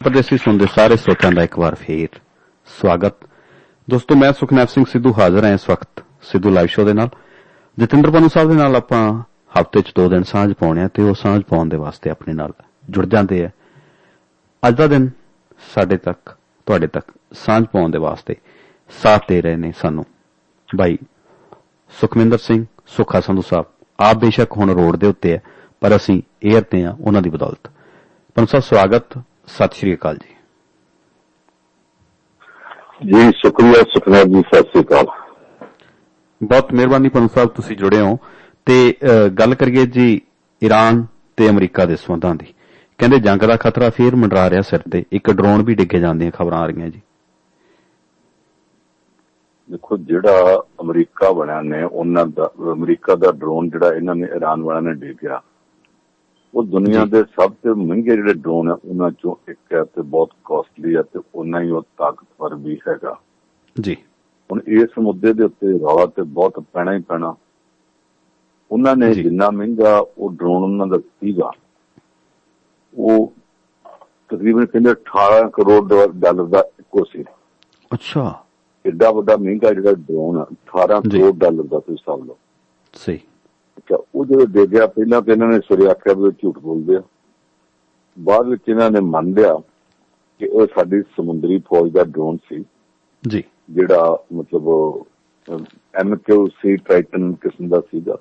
परदेसी सुनते सारे श्रोतिਆਂ ਦਾ एक बार फिर स्वागत। दोस्तों मैं सुखनैब सिंह सिद्धू हाजिर है इस वक्त सिद्धू लाइव शो ਦੇ ਨਾਲ। ਜਤਿੰਦਰ ਪੰਨੂ ਸਾਹਿਬ ਦੇ ਨਾਲ ਆਪਾਂ ਹਫ਼ਤੇ 'ਚ 2 ਦਿਨ ਸਾਂਝ ਪਾਉਣੇ ਆ ਤੇ ਉਹ ਸਾਂਝ ਪਾਉਣ ਦੇ ਵਾਸਤੇ ਆਪਣੇ ਨਾਲ ਜੁੜ ਜਾਂਦੇ ਆ। ਅੱਜ ਦਾ ਦਿਨ ਸਾਡੇ ਤੱਕ ਤੁਹਾਡੇ ਤੱਕ ਸਾਂਝ ਪਾਉਣ ਦੇ ਵਾਸਤੇ ਸਾਥ ਦੇ ਰਹੇ ਨੇ ਸਾਨੂੰ ਭਾਈ ਸੁਖਮਿੰਦਰ ਸਿੰਘ ਸੁੱਖਾ ਸੰਧੂ ਸਾਹਿਬ। ਆਪ ਬੇਸ਼ੱਕ ਹੁਣ ਰੋਡ ਦੇ ਉੱਤੇ ਆ ਪਰ ਅਸੀਂ ਏਅਰ ਤੇ ਆ ਉਹਨਾਂ ਦੀ ਬਦੌਲਤ। ਪੰਨੂ ਸਾਹਿਬ ਸਵਾਗਤ, ਸਤਿ ਸ਼੍ਰੀ ਅਕਾਲ ਜੀ। ਜੀ ਸ਼ੁਕਰੀਆ ਸੁਖਨਾਬ ਜੀ, ਸਤਿ ਸ਼੍ਰੀ ਅਕਾਲ। ਬਹੁਤ ਮਿਹਰਬਾਨੀ ਪੰਨੂ ਸਾਹਿਬ, ਤੁਸੀਂ ਜੁੜੇ ਹੋ। ਤੇ ਗੱਲ ਕਰੀਏ ਜੀ ਈਰਾਨ ਤੇ ਅਮਰੀਕਾ ਦੇ ਸੰਬੰਧਾਂ ਦੀ। ਕਹਿੰਦੇ ਜੰਗ ਦਾ ਖਤਰਾ ਫੇਰ ਮੰਡਰਾ ਰਿਹਾ ਸਿਰ ਤੇ, ਇੱਕ ਡਰੋਨ ਵੀ ਡਿੱਗੇ ਜਾਣ ਦੀਆਂ ਖਬਰਾਂ ਆ ਰਹੀਆਂ ਜੀ। ਦੇਖੋ, ਜਿਹੜਾ ਅਮਰੀਕਾ ਵਾਲਿਆਂ ਨੇ ਉਹਨਾਂ ਦਾ ਅਮਰੀਕਾ ਦਾ ਡਰੋਨ ਜਿਹੜਾ ਇਹਨਾਂ ਨੇ ਈਰਾਨ ਵਾਲਿਆਂ ਨੇ ਡਿੱਗਿਆ, ਉਹ ਦੁਨੀਆ ਦੇ ਸਭ ਤੋਂ ਮਹਿੰਗੇ ਜਿਹੜੇ ਡਰੋਨ ਆ ਉਹਨਾਂ ਚੋਂ ਇੱਕ ਹੈ ਤੇ ਬਹੁਤ ਕਾਸਟਲੀ ਹੈ ਤੇ ਉਹਨਾਂ ਹੀ ਉਹ ਤਾਕਤਵਰ ਵੀ ਹੈਗਾ ਜੀ। ਹੁਣ ਇਸ ਮੁੱਦੇ ਦੇ ਉੱਤੇ ਰੌਲਾ ਤੇ ਬਹੁਤ ਪੈਣਾ ਹੀ ਪੈਣਾ। ਉਹਨਾਂ ਨੇ ਜਿੰਨਾ ਮਹਿੰਗਾ ਉਹ ਡਰੋਨ ਉਹਨਾਂ ਦਾ ਸੀਗਾ, ਉਹ ਤਕਰੀਬਨ ਕਹਿੰਦੇ 18 ਕਰੋੜ ਡਾਲਰ ਦਾ ਇੱਕੋ ਸੀ। ਅੱਛਾ, ਏਡਾ ਵੱਡਾ ਮਹਿੰਗਾ ਜਿਹੜਾ ਡਰੋਨ ਆ 18 ਕਰੋੜ ਡਾਲਰ ਦਾ, ਤੁਸੀਂ ਸਮਝ ਲਓ। ਸਹੀ। ਅੱਛਾ, ਉਹ ਜਦੋਂ ਡਿੱਗਿਆ ਪਹਿਲਾਂ ਤਾਂ ਇਹਨਾਂ ਨੇ ਸਵੇਰੇ ਆਖਿਆ ਵੀ ਝੂਠ ਬੋਲਦੇ ਆ, ਬਾਅਦ ਵਿੱਚ ਇਹਨਾਂ ਨੇ ਮੰਨ ਲਿਆ ਕਿ ਉਹ ਸਾਡੀ ਸਮੁੰਦਰੀ ਫੌਜ ਦਾ ਡਰੋਨ ਸੀ ਜੀ, ਜਿਹੜਾ ਮਤਲਬ MQC ਟਾਈਟਨ ਕਿਸਮ ਦਾ ਸੀਗਾ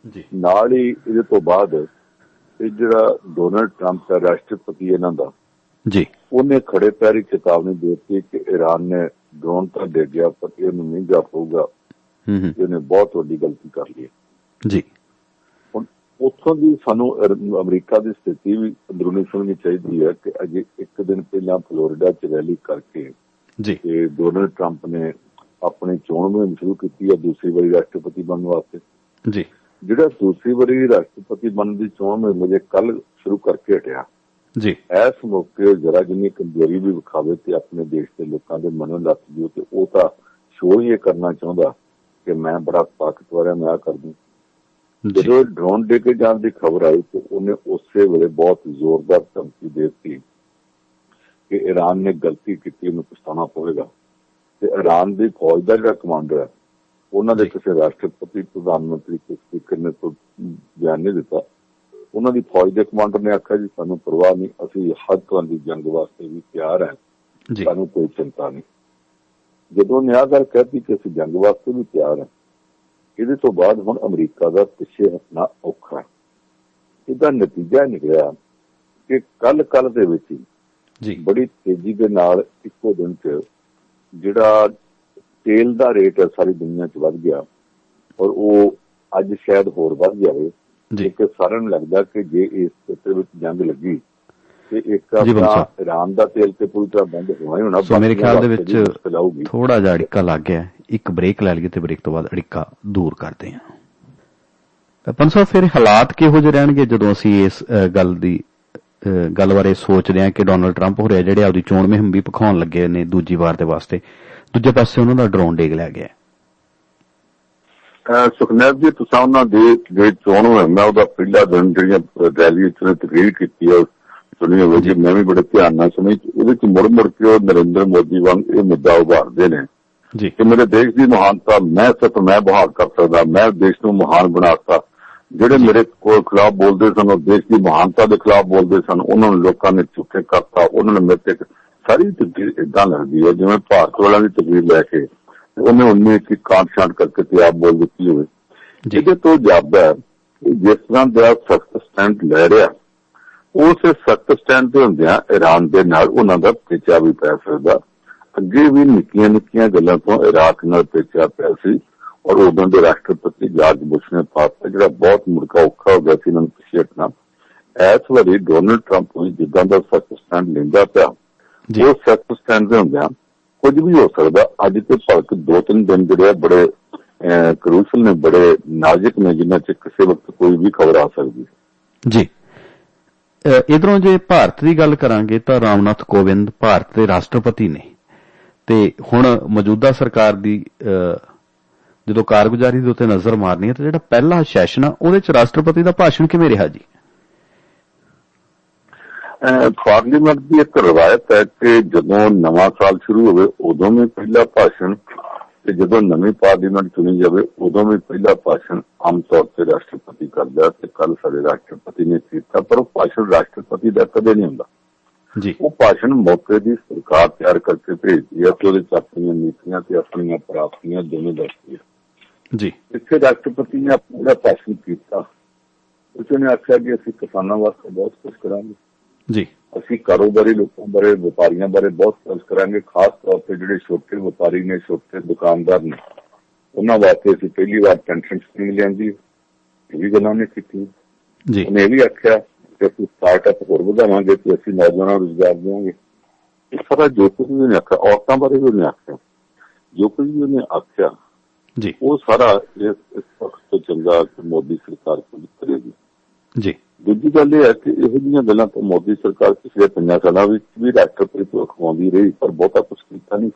ਜੀ। ਨਾਲ ਹੀ ਇਹਦੇ ਤੋਂ ਬਾਅਦ ਇਹ ਜਿਹੜਾ ਡੋਨਲਡ ਟਰੰਪ ਹੈ ਰਾਸ਼ਟਰਪਤੀ ਇਹਨਾਂ ਦਾ ਜੀ, ਉਹਨੇ ਖੜੇ ਪੈਰੀ ਚੇਤਾਵਨੀ ਦੇ ਦਿੱਤੀ ਕਿ ਈਰਾਨ ਨੇ ਡਰੋਨ ਤਾਂ ਡਿੱਗਿਆ ਪਰ ਇਹਨੂੰ ਮਹਿੰਗਾ ਪਊਗਾ, ਇਹਨੇ ਬਹੁਤ ਵੱਡੀ ਗਲਤੀ ਕਰ ਲਈ ਜੀ। ਹੁਣ ਉੱਥੋਂ ਦੀ ਸਾਨੂੰ ਅਮਰੀਕਾ ਦੀ ਸਥਿਤੀ ਵੀ ਅੰਦਰੂਨੀ ਸਮਝਣੀ ਚਾਹੀਦੀ ਹੈ ਕਿ ਅਜੇ ਇੱਕ ਦਿਨ ਪਹਿਲਾਂ ਫਲੋਰੀਡਾ 'ਚ ਰੈਲੀ ਕਰਕੇ ਜੀ ਤੇ ਡੋਨਲਡ ਟਰੰਪ ਨੇ ਆਪਣੀ ਚੋਣ ਮੁਹਿੰਮ ਸ਼ੁਰੂ ਕੀਤੀ ਹੈ ਦੂਸਰੀ ਵਾਰੀ ਰਾਸ਼ਟਰਪਤੀ ਬਣਨ ਵਾਸਤੇ ਜੀ। ਜਿਹੜਾ ਦੂਸਰੀ ਵਾਰੀ ਰਾਸ਼ਟਰਪਤੀ ਬਣਨ ਦੀ ਚੋਣ ਮੁਹਿੰਮ ਜੇ ਕੱਲ ਸ਼ੁਰੂ ਕਰਕੇ ਹਟਿਆ ਜੀ, ਇਸ ਮੌਕੇ ਜਰਾ ਜਿੰਨੀ ਕਮਜ਼ੋਰੀ ਵੀ ਵਿਖਾਵੇ ਤੇ ਆਪਣੇ ਦੇਸ਼ ਦੇ ਲੋਕਾਂ ਦੇ ਮਨੋਂ ਲੱਥ ਦਿਓ ਤੇ ਉਹ ਤਾਂ ਸ਼ੋਅ ਹੀ ਇਹ ਕਰਨਾ ਚਾਹੁੰਦਾ ਕਿ ਮੈਂ ਬੜਾ ਤਾਕਤਵਰ ਹਾਂ, ਮੈਂ ਕਰ ਦੂੰ। ਜਦੋਂ ਡਰੋਨ ਦੇ ਕੇ ਜਾਣ ਦੀ ਖਬਰ ਆਈ ਤੇ ਉਹਨੇ ਉਸੇ ਵੇਲੇ ਬਹੁਤ ਜ਼ੋਰਦਾਰ ਧਮਕੀ ਦੇ ਦਿੱਤੀ ਕਿ ਈਰਾਨ ਨੇ ਗਲਤੀ ਕੀਤੀ, ਉਹਨੂੰ ਪਛਤਾਉਣਾ ਪਵੇਗਾ। ਤੇ ਈਰਾਨ ਦੀ ਫੌਜ ਦਾ ਜਿਹੜਾ ਕਮਾਂਡਰ ਹੈ ਉਹਨਾਂ ਦੇ ਕਿਸੇ ਰਾਸ਼ਟਰਪਤੀ, ਪ੍ਰਧਾਨ ਮੰਤਰੀ, ਸਪੀਕਰ ਨੇ ਕੋਈ ਬਿਆਨ ਨਹੀਂ ਦਿੱਤਾ। ਉਹਨਾਂ ਦੀ ਫੌਜ ਦੇ ਕਮਾਂਡਰ ਨੇ ਆਖਿਆ ਜੀ ਸਾਨੂੰ ਪਰਵਾਹ ਨਹੀਂ, ਅਸੀਂ ਹਰ ਤਰ੍ਹਾਂ ਦੀ ਜੰਗ ਵਾਸਤੇ ਵੀ ਤਿਆਰ ਹਾਂ, ਸਾਨੂੰ ਕੋਈ ਚਿੰਤਾ ਨਹੀਂ। ਜਦੋਂ ਉਹਨੇ ਆਹ ਗੱਲ ਕਹਿਤੀ ਕਿ ਅਸੀਂ ਜੰਗ ਵਾਸਤੇ ਵੀ ਤਿਆਰ ਹਾਂ, ਇਹਦੇ ਤੋਂ ਬਾਅਦ ਹੁਣ ਅਮਰੀਕਾ ਦਾ ਪਿੱਛੇ ਹਟਣਾ ਔਖਾ। ਇਹਦਾ ਨਤੀਜਾ ਨਿਕਲਿਆ ਕਿ ਕੱਲ ਦੇ ਵਿੱਚ ਹੀ ਬੜੀ ਤੇਜ਼ੀ ਦੇ ਨਾਲ ਇੱਕੋ ਦਿਨ 'ਚ ਜਿਹੜਾ ਤੇਲ ਦਾ ਰੇਟ ਸਾਰੀ ਦੁਨੀਆ 'ਚ ਵੱਧ ਗਿਆ ਔਰ ਉਹ ਅੱਜ ਸ਼ਾਇਦ ਹੋਰ ਵੱਧ ਜਾਵੇ। ਇੱਕ ਸਾਰਿਆਂ ਨੂੰ ਲੱਗਦਾ ਕਿ ਜੇ ਇਸ ਖੇਤਰ ਵਿੱਚ ਜੰਗ ਲੱਗੀ ਤੇ ਇੱਕ ਆਪਣਾ ਈਰਾਨ ਦਾ ਤੇਲ ਤੇ ਪੂਰੀ ਤਰ੍ਹਾਂ ਬੰਦ ਹੋਣਾ ਹੀ ਹੋਣਾ। ਮੇਰੇ ਖਿਆਲ ਦੇ ਵਿੱਚ ਥੋੜਾ ਜਿਹਾ ਅੜਿੱਕਾ ਲੱਗ ਗਿਆ, ਇੱਕ ਬ੍ਰੇਕ ਲੈ ਲਈਏ ਤੇ ਬ੍ਰੇਕ ਤੋਂ ਬਾਅਦ ਅੜਿੱਕਾ ਦੂਰ ਕਰਦੇ ਹਾਂ। ਪੰਨੂ ਸਾਹਿਬ, ਫਿਰ ਹਾਲਾਤ ਕਿਹੋ ਜਿਹੇ ਰਹਿਣਗੇ ਜਦੋਂ ਅਸੀਂ ਇਸ ਗੱਲ ਬਾਰੇ ਸੋਚਦੇ ਹਾਂ ਕਿ ਡੋਨਲਡ ਟਰੰਪ ਹੋ ਰਿਹਾ ਜਿਹੜੇ ਆਪਦੀ ਚੋਣ ਮੁਹਿੰਮ ਵੀ ਭਖਾਉਣ ਲੱਗੇ ਨੇ ਦੂਜੀ ਵਾਰ ਦੇ ਵਾਸਤੇ, ਦੂਜੇ ਪਾਸੇ ਉਹਨਾਂ ਦਾ ਡਰੋਨ ਡੇਗ ਲਿਆ ਗਿਆ। ਸੁਖਨੈਬ ਜੀ, ਤੁਸੀਂ ਉਹਨਾਂ ਦੀ ਜਿਹੜੀ ਚੋਣ ਮੁਹਿੰਮ ਹੈ ਉਹਦਾ ਪਹਿਲਾ ਦਿਨ ਜਿਹੜੀਆਂ ਰੈਲੀ ਵਿੱਚ ਤਕਰੀਰ ਕੀਤੀ ਹੈ ਸੁਣੀ ਹੋਵੇਗੀ, ਮੈਂ ਵੀ ਬੜੇ ਧਿਆਨ ਨਾਲ ਸੁਣੀ। ਉਹਦੇ ਚ ਮੁੜ ਕੇ ਉਹ ਨਰਿੰਦਰ ਮੋਦੀ ਵਾਂਗ ਇਹ ਮੁੱਦਾ ਉਭਾਰਦੇ ਨੇ ਕਿ ਮੇਰੇ ਦੇਸ਼ ਦੀ ਮਹਾਨਤਾ ਮੈਂ ਬਹਾਲ ਕਰ ਸਕਦਾ, ਮੈਂ ਦੇਸ਼ ਨੂੰ ਮਹਾਨ ਬਣਾ ਸਕਦਾ। ਜਿਹੜੇ ਮੇਰੇ ਕੋਲ ਖਿਲਾਫ ਬੋਲਦੇ ਸਨ, ਉਹ ਦੇਸ਼ ਦੀ ਮਹਾਨਤਾ ਦੇ ਖਿਲਾਫ ਬੋਲਦੇ ਸਨ, ਉਹਨਾਂ ਨੂੰ ਲੋਕਾਂ ਨੇ ਝੂਠੇ ਕਰਤਾ। ਉਹਨਾਂ ਨੇ ਮੇਰੇ ਤੇ ਸਾਰੀ ਤਕਰੀਰ ਏਦਾਂ ਲੱਗਦੀ ਹੈ ਜਿਵੇਂ ਭਾਰਤ ਵਾਲਿਆਂ ਦੀ ਤਕਰੀਰ ਲੈ ਕੇ ਉਹਨੇ 19 ਕਾਂਟ ਛਾਂਟ ਕਰਕੇ ਤੇ ਆਪ ਬੋਲ ਦਿੱਤੀ ਹੋਵੇ। ਇਹਦੇ ਤੋਂ ਜਾਪਦਾ ਹੈ ਜਿਸ ਤਰ੍ਹਾਂ ਦਾ ਸਖਤ ਸਟੈਂਡ ਲੈ ਰਿਹਾ, ਉਸ ਸਖਤ ਸਟੈਂਡ ਤੇ ਹੁੰਦਿਆਂ ਈਰਾਨ ਦੇ ਨਾਲ ਉਹਨਾਂ ਦਾ ਪੇਚਾ ਵੀ ਪੈ ਸਕਦਾ। ਅੱਗੇ ਵੀ ਨਿੱਕੀਆਂ ਨਿੱਕੀਆਂ ਗੱਲਾਂ ਤੋਂ ਇਰਾਕ ਨਾਲ ਪੇਚਾ ਪਿਆ ਸੀ ਔਰ ਉਦੋਂ ਦੇ ਰਾਸ਼ਟਰਪਤੀ ਜਾਰਜ ਬੁਸ਼ ਨੇ ਪਾਤਾ ਜਿਹੜਾ ਬਹੁਤ ਮੁੜਕਾ ਔਖਾ ਹੋ ਗਿਆ ਸੀ ਇਹਨਾਂ ਨੂੰ ਪਿੱਛੇ ਹਟਣਾ। ਇਸ ਵਾਰੀ ਡੋਨਲਡ ਟਰੰਪ ਵੀ ਜਿੱਦਾਂ ਦਾ ਸਖਤ ਸਟੈਂਡ ਲੈਂਦਾ ਪਿਆ, ਉਹ ਸਖਤ ਸਟੈਂਡ ਦੇ ਹੁੰਦਿਆਂ ਕੁਝ ਵੀ ਹੋ ਸਕਦਾ। ਅੱਜ ਤੇ ਭਲਕ 2-3 ਦਿਨ ਜਿਹੜੇ ਬੜੇ ਕਰੂਸ਼ਲ ਨੇ, ਬੜੇ ਨਾਜ਼ੁਕ ਨੇ, ਜਿਨ੍ਹਾਂ ਚ ਕਿਸੇ ਵਕਤ ਕੋਈ ਵੀ ਖਬਰ ਆ ਸਕਦੀ ਜੀ। ਇਧਰੋਂ ਜੇ ਭਾਰਤ ਦੀ ਗੱਲ ਕਰਾਂਗੇ ਤਾਂ ਰਾਮਨਾਥ ਕੋਵਿੰਦ ਭਾਰਤ ਦੇ ਰਾਸ਼ਟਰਪਤੀ ਨੇ ਤੇ ਹੁਣ ਮੌਜੂਦਾ ਸਰਕਾਰ ਦੀ ਜਦੋਂ ਕਾਰਗੁਜ਼ਾਰੀ ਦੇ ਉੱਤੇ ਨਜ਼ਰ ਮਾਰਨੀ ਹੈ ਤਾਂ ਜਿਹੜਾ ਪਹਿਲਾ ਸੈਸ਼ਨ ਆ ਉਹਦੇ ਚ ਰਾਸ਼ਟਰਪਤੀ ਦਾ ਭਾਸ਼ਣ ਕਿਵੇਂ ਰਿਹਾ ਜੀ? पार्लीमेंट की एक रवायत है कि जदों नवा साल शुरू होवे उदों भी पहला भाषण ते जदों नवी पार्लीमेंट चुनी जाए उदों भी पहला भाषण आम तौर पर राष्ट्रपति करता है। कल सारे राष्ट्रपति ने किया, पर भाषण राष्ट्रपति का कदे नहीं होंदा जी। वो भाषण मौके की सरकार तैयार करके भेजती है तो अपनी नीतियां ते अपनी प्राप्तियां दोनों दसती है जी। इतने राष्ट्रपति ने अपना भाषण किया, उसने आख्या कि असं किसानों वास्ते बहुत कुछ करांगे जी, असं कारोबारी लोगों बारे व्यापारियों बारे बहुत कुछ करांगे, खास तौर पर जो छोटे व्यापारी ने छोटे दुकानदार ने उन्होंने वास्ते असं पहली बार पेंशन स्कीम लियांदी, ये भी गल्लां ने कीती जी। उन्हें भी आख्या कि असं स्टार्टअप होर वधावांगे तो असं नौजवानों को रोजगार देंगे। ये सारा जो कुछ भी उन्हें आख्या, औरतों बारे भी उन्हें आख्या, जो कुछ भी उन्हें आख्या जी, वो सारा इस वक्त तो चंगा मोदी सरकार कुछ करेगी जी। दूजी गल यह है कि यह गल्लां तो मोदी सरकार पिछले 5 सालों भी राष्ट्रपति को अखवाती रही, पर बहुता कुछ किया नहीं।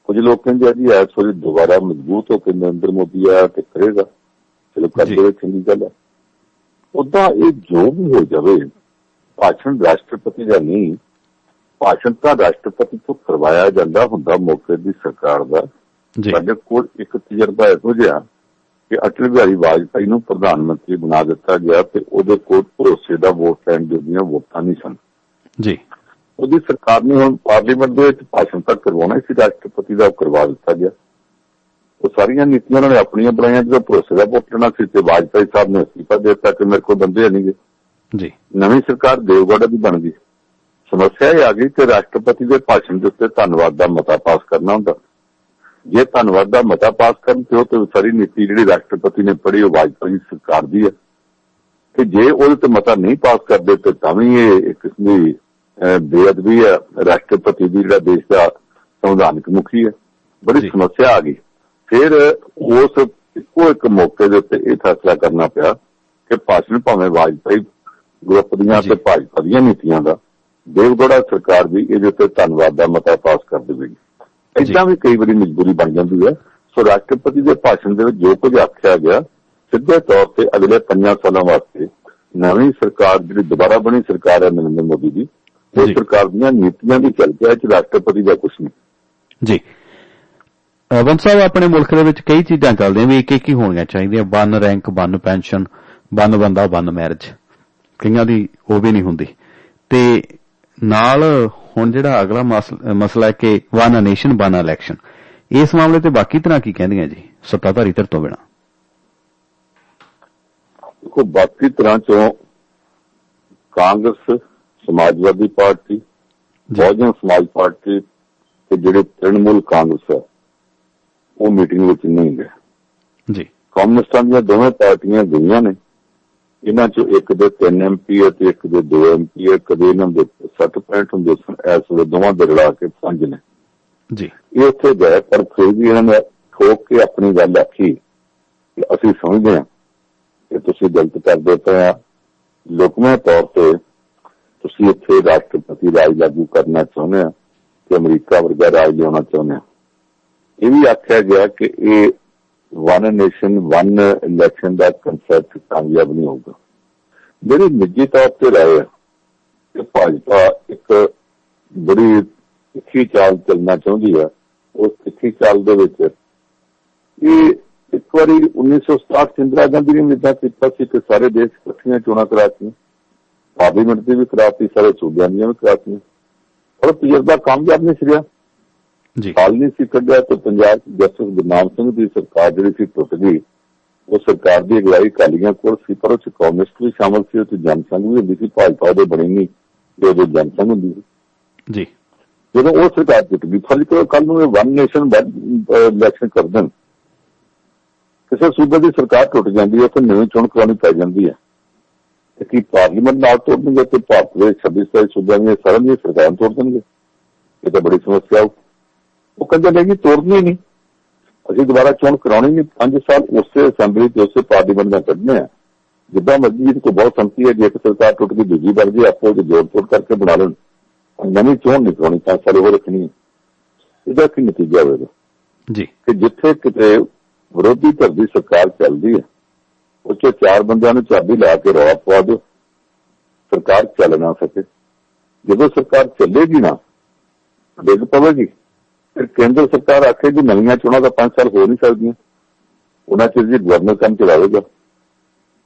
कुछ लोग कहते जी है थोड़ी दोबारा मजबूत होकर नरेंद्र मोदी आया तो करेगा, चलो कर दे, चंगी गल है। उदा ये जो भी हो जाए भाषण राष्ट्रपति का नहीं, भाषण तो राष्ट्रपति को करवाया जाता होंदा मौके की सरकार का। साडे कोल एक तजर्बा इहो जिहा कि अटल बिहारी वाजपेयी नूं प्रधानमंत्री बना दिता गया तो उहदे कोल भरोसे का वोट लैण जोगियां वोटां नहीं सन जी। उहदी सरकार ने हुण पार्लीमेंट दे विच भाषण तक करवाउणा सी, राष्ट्रपति का करवा दिता गया। वो सारियां नीतियां उन्होंने अपनियां बनाईयां, जो भरोसे का वोट लेना सी ते वाजपेयी साहब ने अस्तीफा दे दिता कि मेरे को बंदे नहीं गए जी। नवीं सरकार देवगढ़ की बन गई। समस्या ये आ गई कि राष्ट्रपति के भाषण के उत्ते धन्नवाद का मता पास करना होंदा, जे धन्नवाद का मता पास करते हो तो सारी नीति जी राष्ट्रपति ने पढ़ी वो वाजपेयी सरकार की है कि जे वो मता नहीं पास करते तो तभी ये एक किस्म की बेअदबी है राष्ट्रपति की, जो देश का संवैधानिक मुखी है। बड़ी समस्या आ गई। फिर उस इको एक मौके के उत्ते यह फैसला करना पिया कि भाषण भावें वाजपेयी ग्रुप दियां ते भाजपा दियां नीतियां का, देवगढ़ सरकार भी ये धन्नवाद का मता पास कर देगी। इदा भी कई बार मजबूरी बन जाती है। सो राष्ट्रपति के भाषण के जो कुछ आख्या गया सीधे तौर पर अगले 5 सालों वास्ते नवी सरकार जी दोबारा बनी सरकार है नरेंद्र मोदी की, वो सरकार दी नीतियां भी चल गया, राष्ट्रपति का कुछ नहीं जी। वंश साहब अपने मुल्क दे विच कई चीजां चलदियां भी एक ही होणियां चाहीदियां, one rank one pension, one बंदा वन मैरिज, कईयां दी वो भी नहीं हुंदी ते नाल हुण जिहड़ा अगला मसला है कि वन नेशन वन इलैक्शन, इस मामले ते बाकी तरह की कहंदियां जी सत्ताधारी धिर तो बिना? देखो बाकी तरह चो कांग्रेस, समाजवादी पार्टी, बहुजन समाज पार्टी ते जिहड़े तृणमूल कांग्रेस है वो मीटिंग विच नहीं गए जी। कम्युनिस्टां दी दोवें पार्टियां गईयां ने, इन्हां चो एक दे 3 MP है ते एक दे 2 MP है, कदे इन्हां दे 60-65 हुंदे सन, इस वेले दोवां दे रला के 5 ने जी। ये उत्थे गए पर फिर भी इन्हां ने ठोक के अपनी गल आखी कि असीं समझदे हां कि तुसीं गलत करदे पए आ, लुकवें तौर ते तुसीं इत्थे राष्ट्रपति राज लागू करना चाहुंदे आ ते अमरीका वर्गा राज लियाउणा चाहुंदे आ। ये भी आख्या गया कि ये वन नेशन वन इलैक्शन का कंसैप्ट कामयाब नहीं होगा। मेरी निजी तौर पर राय है कि भाजपा एक बड़ी तिखी चाल चलना चाहती है। उस तिखी चाल के एक बार 1967 इंदिरा गांधी ने इदा किया कि सारे देश इकट्ठियां चोणां करातियां, पार्लीमेंट की भी कराती, सारे सूबे दी भी करातियां, और तजर्बा कामयाब नहीं सिरिया हाल नहीं सी कढ़िया तो पंजाब जस्टिस गुरनाम सिंह की सरकार जी टुट गई। वो सरकार की अगवाई अकालियां कोल सी, पर उस कम्युनिस्ट भी शामिल सी, जनसंघ भी होंदी सी, भाजपा उदों बनी नहीं जो जनसंघ होंदी सी। जो वो सरकार टुट गई, फर्ज करो कल वन नेशन वन इलैक्शन कर दें, किसी सूबे की सरकार टुट जाती है तो नवी चोण करवानी पै जाती है कि पार्लीमेंट नाल तोड़ देंगे तो भारत के 26 सूबे दी सारियां सरकार तोड़ देंगे। ये तो बड़ी समस्या। वो कहते नहीं तोड़नी नहीं, असं दोबारा चोण करानी नहीं, 5 साल उसे असैम्बली उस पार्लीमेंट में कढ़ने हैं, जिदा मर्जी को बहुत संमति है। जे सरकार टुट गई दूजी बन गई, आपो जोड़ तोड़ करके बना लें, नवी चोण नहीं करानी, 5 साल वो रखनी है। इसका की नतीजा होगा जी कि जिथे किते विरोधी धਿਰ ਦੀ सरकार चलती है उस 4 बंदियां ने चाबी ला के रौला पवा दो, सरकार चल ना सके। ਜਦੋਂ ਸਰਕਾਰ ਚੱਲੇਗੀ ਨਾ ਡਿੱਗ ਪਵੇਗੀ। ਫਿਰ ਕੇਂਦਰ ਸਰਕਾਰ ਆਖੇਗੀ ਨਵੀਆਂ ਚੋਣਾਂ ਤਾਂ 5 ਸਾਲ ਹੋ ਨਹੀਂ ਸਕਦੀਆਂ, ਉਹਨਾਂ ਚਿਰ ਜੀ ਗਵਰਨਰ ਕੰਮ ਚਲਾਵੇਗਾ।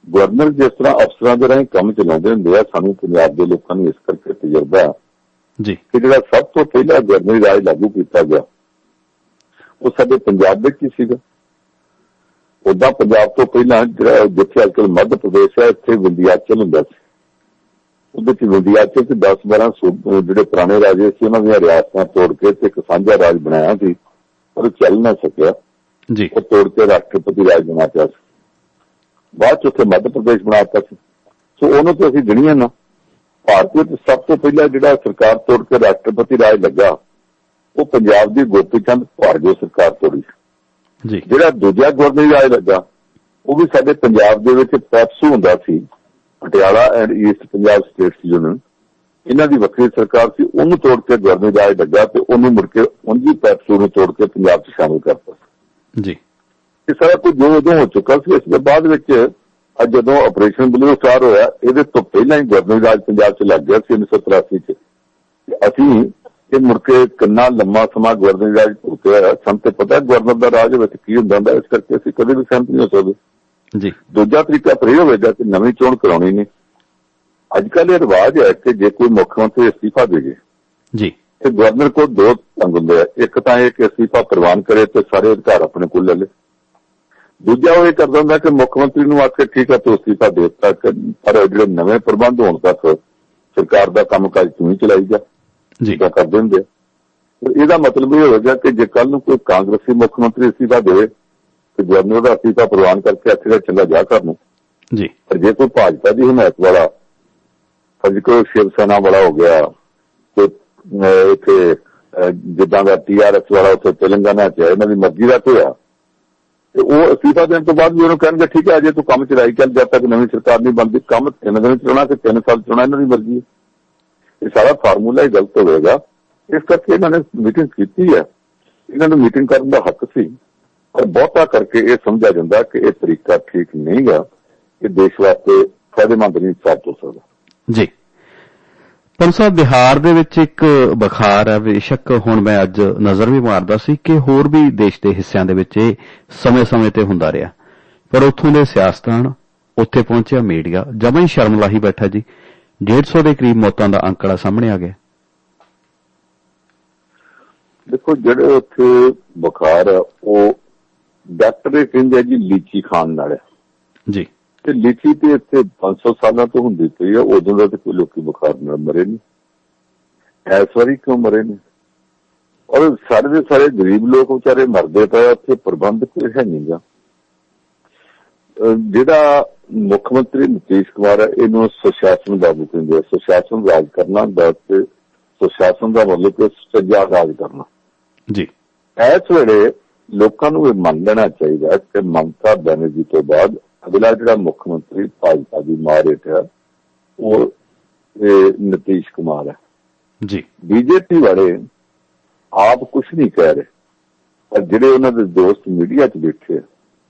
ਗਵਰਨਰ ਜਿਸ ਤਰ੍ਹਾਂ ਅਫਸਰਾਂ ਦੇ ਰਾਹੀਂ ਕੰਮ ਚਲਾਉਂਦੇ ਹੁੰਦੇ ਆ, ਸਾਨੂੰ ਪੰਜਾਬ ਦੇ ਲੋਕਾਂ ਨੂੰ ਇਸ ਕਰਕੇ ਤਜਰਬਾ ਜੀ ਕਿ ਜਿਹੜਾ ਸਭ ਤੋਂ ਪਹਿਲਾਂ ਗਵਰਨਰੀ ਰਾਜ ਲਾਗੂ ਕੀਤਾ ਗਿਆ ਉਹ ਸਾਡੇ ਪੰਜਾਬ ਵਿੱਚ ਹੀ ਸੀਗਾ। ਉਦਾਂ ਪੰਜਾਬ ਤੋਂ ਪਹਿਲਾਂ ਜਿਹੜਾ ਜਿੱਥੇ ਅੱਜਕੱਲ ਮੱਧ ਪ੍ਰਦੇਸ਼ ਹੈ, ਇੱਥੇ ਵਿੰਧਿਆਚਲ ਹੁੰਦਾ ਸੀ। ਉਹਦੇ ਚ ਵਿੰਧਿਆਚਲ ਚ 10-12 ਜਿਹੜੇ ਪੁਰਾਣੇ ਰਾਜੇ ਸੀ ਉਹਨਾਂ ਦੀਆਂ ਰਿਆਸਤਾਂ ਤੋੜ ਕੇ ਤੇ ਇੱਕ ਸਾਂਝਾ ਰਾਜ ਬਣਾਇਆ ਸੀ, ਪਰ ਚੱਲ ਨਾ ਸਕਿਆ ਜੀ। ਉਹ ਤੋੜ ਕੇ ਰਾਸ਼ਟਰਪਤੀ ਰਾਜ ਬਣਾਇਆ ਸੀ, ਬਾਅਦ ਚ ਉੱਥੇ ਮੱਧ ਪ੍ਰਦੇਸ਼ ਬਣਾਤਾ ਸੀ। ਸੋ ਉਹਨੂੰ ਤਾਂ ਅਸੀਂ ਗਿਣੀਆਂ ਨਾ। ਭਾਰਤ ਵਿੱਚ ਸਭ ਤੋਂ ਪਹਿਲਾਂ ਜਿਹੜਾ ਸਰਕਾਰ ਤੋੜ ਕੇ ਰਾਸ਼ਟਰਪਤੀ ਰਾਜ ਲੱਗਾ ਉਹ ਪੰਜਾਬ ਦੀ ਗੋਪੀ ਚੰਦ ਭਾਰਗੋ ਸਰਕਾਰ ਤੋੜੀ ਜੀ। ਜਿਹੜਾ ਦੂਜਾ ਗਵਰਨਰੀ ਰਾਜ ਲੱਗਾ ਉਹ ਵੀ ਸਾਡੇ ਪੰਜਾਬ ਦੇ ਵਿੱਚ ਪੈਪਸੂ ਹੁੰਦਾ ਸੀ, Patiala and East Punjab States Union, ਇਹਨਾਂ ਦੀ ਵੱਖਰੀ ਸਰਕਾਰ ਸੀ। ਉਹਨੂੰ ਤੋੜ ਕੇ ਗਵਰਨਰੀ ਰਾਜ ਲੱਗਾ ਤੇ ਉਹਨੂੰ ਮੁੜ ਕੇ ਉਂਝ ਹੀ ਪੈਪਸੂ ਨੂੰ ਤੋੜ ਕੇ ਪੰਜਾਬ 'ਚ ਸ਼ਾਮਿਲ ਕਰਤਾ ਜੀ। ਇਹ ਸਾਰਾ ਕੁਝ ਜੋ ਉਦੋਂ ਹੋ ਚੁੱਕਾ ਸੀ। ਇਸ ਦੇ ਬਾਅਦ ਵਿੱਚ ਅੱਜ ਜਦੋਂ ਆਪਰੇਸ਼ਨ ਬਲੂ ਸਟਾਰ ਹੋਇਆ, ਇਹਦੇ ਤੋਂ ਪਹਿਲਾਂ ਹੀ ਗਵਰਨਰੀ ਰਾਜ ਪੰਜਾਬ 'ਚ ਲੱਗ ਗਿਆ ਸੀ 1983 'ਚ। ਅਸੀਂ ਇਹ ਮੁੜ ਕੇ ਕਿੰਨਾ ਲੰਮਾ ਸਮਾਂ ਗਵਰਨਰੀ ਰਾਜ ਭੁਗਤਿਆ, ਸਾਨੂੰ ਤੇ ਪਤਾ ਗਵਰਨਰ ਦਾ ਰਾਜ ਵਿੱਚ ਕੀ ਹੁੰਦਾ, ਇਸ ਕਰਕੇ ਅਸੀਂ ਕਦੇ ਵੀ ਸਹਿਮਤ ਨਹੀਂ ਹੋ ਸਕਦੇ ਜੀ। ਦੂਜਾ ਤਰੀਕਾ ਫਿਰ ਇਹ ਹੋਵੇਗਾ ਕਿ ਨਵੀਂ ਚੋਣ ਕਰਾਉਣੀ ਨਹੀਂ। ਅੱਜ ਕੱਲ੍ਹ ਇਹ ਰਿਵਾਜ ਹੈ ਕਿ ਜੇ ਕੋਈ ਮੁੱਖ ਮੰਤਰੀ ਅਸਤੀਫਾ ਦੇ ਜੀ ਤੇ ਗਵਰਨਰ ਕੋਲ ਦੋ ਢੰਗ ਹੁੰਦੇ ਆ। ਇੱਕ ਤਾਂ ਇਹ ਕਿ ਅਸਤੀਫਾ ਪ੍ਰਵਾਨ ਕਰੇ ਤੇ ਸਾਰੇ ਅਧਿਕਾਰ ਆਪਣੇ ਕੋਲ ਲੈ ਲੇ। ਦੂਜਾ ਉਹ ਇਹ ਕਰਦਾ ਹੁੰਦਾ ਕਿ ਮੁੱਖ ਮੰਤਰੀ ਨੂੰ ਆਖੇ ਠੀਕ ਹੈ ਤੂੰ ਅਸਤੀਫਾ ਦੇ ਦਿੱਤਾ, ਪਰ ਜਿਹੜੇ ਨਵੇਂ ਪ੍ਰਬੰਧ ਹੋਣ ਤੱਕ ਸਰਕਾਰ ਦਾ ਕੰਮਕਾਜ ਤੂੰ ਹੀ ਚਲਾਈ ਜਾ ਜੀ ਕਰਦੇ ਹੁੰਦੇ। ਇਹਦਾ ਮਤਲਬ ਇਹ ਹੋਵੇਗਾ ਕਿ ਜੇ ਕੱਲ ਨੂੰ ਕੋਈ ਕਾਂਗਰਸੀ ਮੁੱਖ ਮੰਤਰੀ ਅਸਤੀਫਾ ਦੇਵੇ ਤੇ ਗਵਰਨਰ ਦਾ ਅਸਤੀਫਾ ਪ੍ਰਵਾਨ ਕਰਕੇ ਇੱਥੇ ਦਾ ਚੱਲਾ ਜਾ ਕਰਨ ਜੀ। ਪਰ ਜੇ ਕੋਈ ਭਾਜਪਾ ਦੀ ਹਮਾਇਤ ਵਾਲਾ, ਅੱਜ ਕੋਈ ਸ਼ਿਵ ਸੈਨਾ ਵਾਲਾ ਹੋ ਗਿਆ, ਤੇ ਇੱਥੇ ਜਿੱਦਾਂ ਦਾ TRS ਵਾਲਾ ਉੱਥੇ ਤੇਲੰਗਾਨਾ 'ਚ ਇਹਨਾਂ ਦੀ ਮਰਜ਼ੀ ਦਾ ਹੋਇਆ ਤੇ ਉਹ ਅਸਤੀਫਾ ਦੇਣ ਤੋਂ ਬਾਅਦ ਵੀ ਉਹਨੂੰ ਕਹਿਣਗੇ ਠੀਕ ਹੈ ਅਜੇ ਤੂੰ ਕੰਮ ਚਲਾਈ ਚੱਲ, ਜਦ ਤੱਕ ਨਵੀਂ ਸਰਕਾਰ ਨਹੀਂ ਬਣਦੀ। ਕੰਮ 3 ਦਿਨ ਚਲਾਉਣਾ ਤੇ 3 ਸਾਲ ਚਲਾਉਣਾ ਇਹਨਾਂ ਦੀ ਮਰਜ਼ੀ ਹੈ। ਇਹ ਸਾਰਾ ਫਾਰਮੂਲਾ ਹੀ ਗਲਤ ਹੋਵੇਗਾ। ਇਸ ਕਰਕੇ ਇਹਨਾਂ ਨੇ ਮੀਟਿੰਗ ਕੀਤੀ ਹੈ, ਇਹਨਾਂ ਨੂੰ ਮੀਟਿੰਗ ਕਰਨ ਦਾ ਹੱਕ ਸੀ, ਪਰ ਬਹੁਤਾ ਕਰਕੇ ਇਹ ਸਮਝਿਆ ਜਾਂਦਾ ਕਿ ਇਹ ਤਰੀਕਾ ਠੀਕ ਨਹੀਂ ਗਾ, ਇਹ ਦੇਸ਼ ਵਾਸਤੇ ਫਾਇਦੇਮੰਦ ਨਹੀਂ ਸਾਬਤ ਹੋ ਸਕਦਾ ਜੀ। ਪੰਨੂ ਸਾਹਿਬ, ਬਿਹਾਰ ਦੇ ਵਿੱਚ ਇੱਕ ਬੁਖਾਰ ਹੈ, ਬੇਸ਼ੱਕ ਹੁਣ ਮੈਂ ਅੱਜ ਨਜ਼ਰ ਵੀ ਮਾਰਦਾ ਸੀ ਕਿ ਹੋਰ ਵੀ ਦੇਸ਼ ਦੇ ਹਿੱਸਿਆਂ ਦੇ ਵਿੱਚ ਇਹ ਸਮੇਂ-ਸਮੇਂ ਤੇ ਹੁੰਦਾ ਰਿਹਾ, ਪਰ ਉੱਥੋਂ ਦੇ ਸਿਆਸਤਦਾਨ, ਉੱਥੇ ਪਹੁੰਚਿਆ ਮੀਡੀਆ ਜਮਾਂ ਹੀ ਸ਼ਰਮ ਲਾਹੀ ਬੈਠਾ ਜੀ। 150 ਦੇ ਕਰੀਬ ਮੌਤਾਂ ਦਾ ਅੰਕੜਾ ਸਾਹਮਣੇ ਆ ਗਿਆ। ਦੇਖੋ ਜਿਹੜੇ ਉੱਥੇ ਬੁਖਾਰ ਆ ਉਹ ਡਾਕਟਰ ਇਹ ਕਹਿੰਦੇ ਜੀ ਲੀਚੀ ਖਾਣ ਨਾਲ ਹੈ ਜੀ, ਤੇ ਲੀਚੀ ਤੇ ਇੱਥੇ 500 ਸਾਲਾਂ ਤੋਂ ਹੁੰਦੀ ਪਈ ਆ। ਉਦੋਂ ਦਾ ਤੇ ਕੋਈ ਲੋਕੀ ਬੁਖਾਰ ਨਾਲ ਮਰੇ ਨਹੀਂ, ਇਸ ਵਾਰੀ ਕਿਉਂ ਮਰੇ ਨੇ? ਔਰ ਸਾਰੇ ਦੇ ਸਾਰੇ ਗਰੀਬ ਲੋਕ ਵਿਚਾਰੇ ਮਰਦੇ ਪਏ, ਉੱਥੇ ਪ੍ਰਬੰਧ ਕੋਈ ਹੈ ਨਹੀਂ ਗਾ। ਜਿਹੜਾ ਮੁੱਖ ਮੰਤਰੀ ਨੀਤੀਸ਼ ਕੁਮਾਰ ਹੈ, ਇਹਨੂੰ ਸੁਸ਼ਾਸਨ ਬਾਬੂ ਕਹਿੰਦੇ ਆ। ਸੁਸ਼ਾਸਨ ਰਾਜ ਕਰਨਾ ਦਾ ਤੇ ਸੁਸ਼ਾਸਨ ਦਾ ਮਤਲਬ ਕਿ ਸੁਚੱਜਾ ਰਾਜ ਕਰਨਾ ਜੀ। ਇਸ ਵੇਲੇ ਲੋਕਾਂ ਨੂੰ ਇਹ ਮੰਨ ਲੈਣਾ ਚਾਹੀਦਾ ਕਿ ਮਮਤਾ ਬੈਨਰਜੀ ਤੋਂ ਬਾਅਦ ਅਗਲਾ ਜਿਹੜਾ ਮੁੱਖ ਮੰਤਰੀ ਭਾਜਪਾ ਦੀ ਮਾਰ ਹੇਠ ਉਹ ਨੀਤੀਸ਼ ਕੁਮਾਰ ਹੈ ਜੀ। BJP ਵਾਲੇ ਆਪ ਕੁਛ ਨਹੀਂ ਕਹਿ ਰਹੇ, ਪਰ ਜਿਹੜੇ ਉਹਨਾਂ ਦੇ ਦੋਸਤ ਮੀਡੀਆ 'ਚ ਬੈਠੇ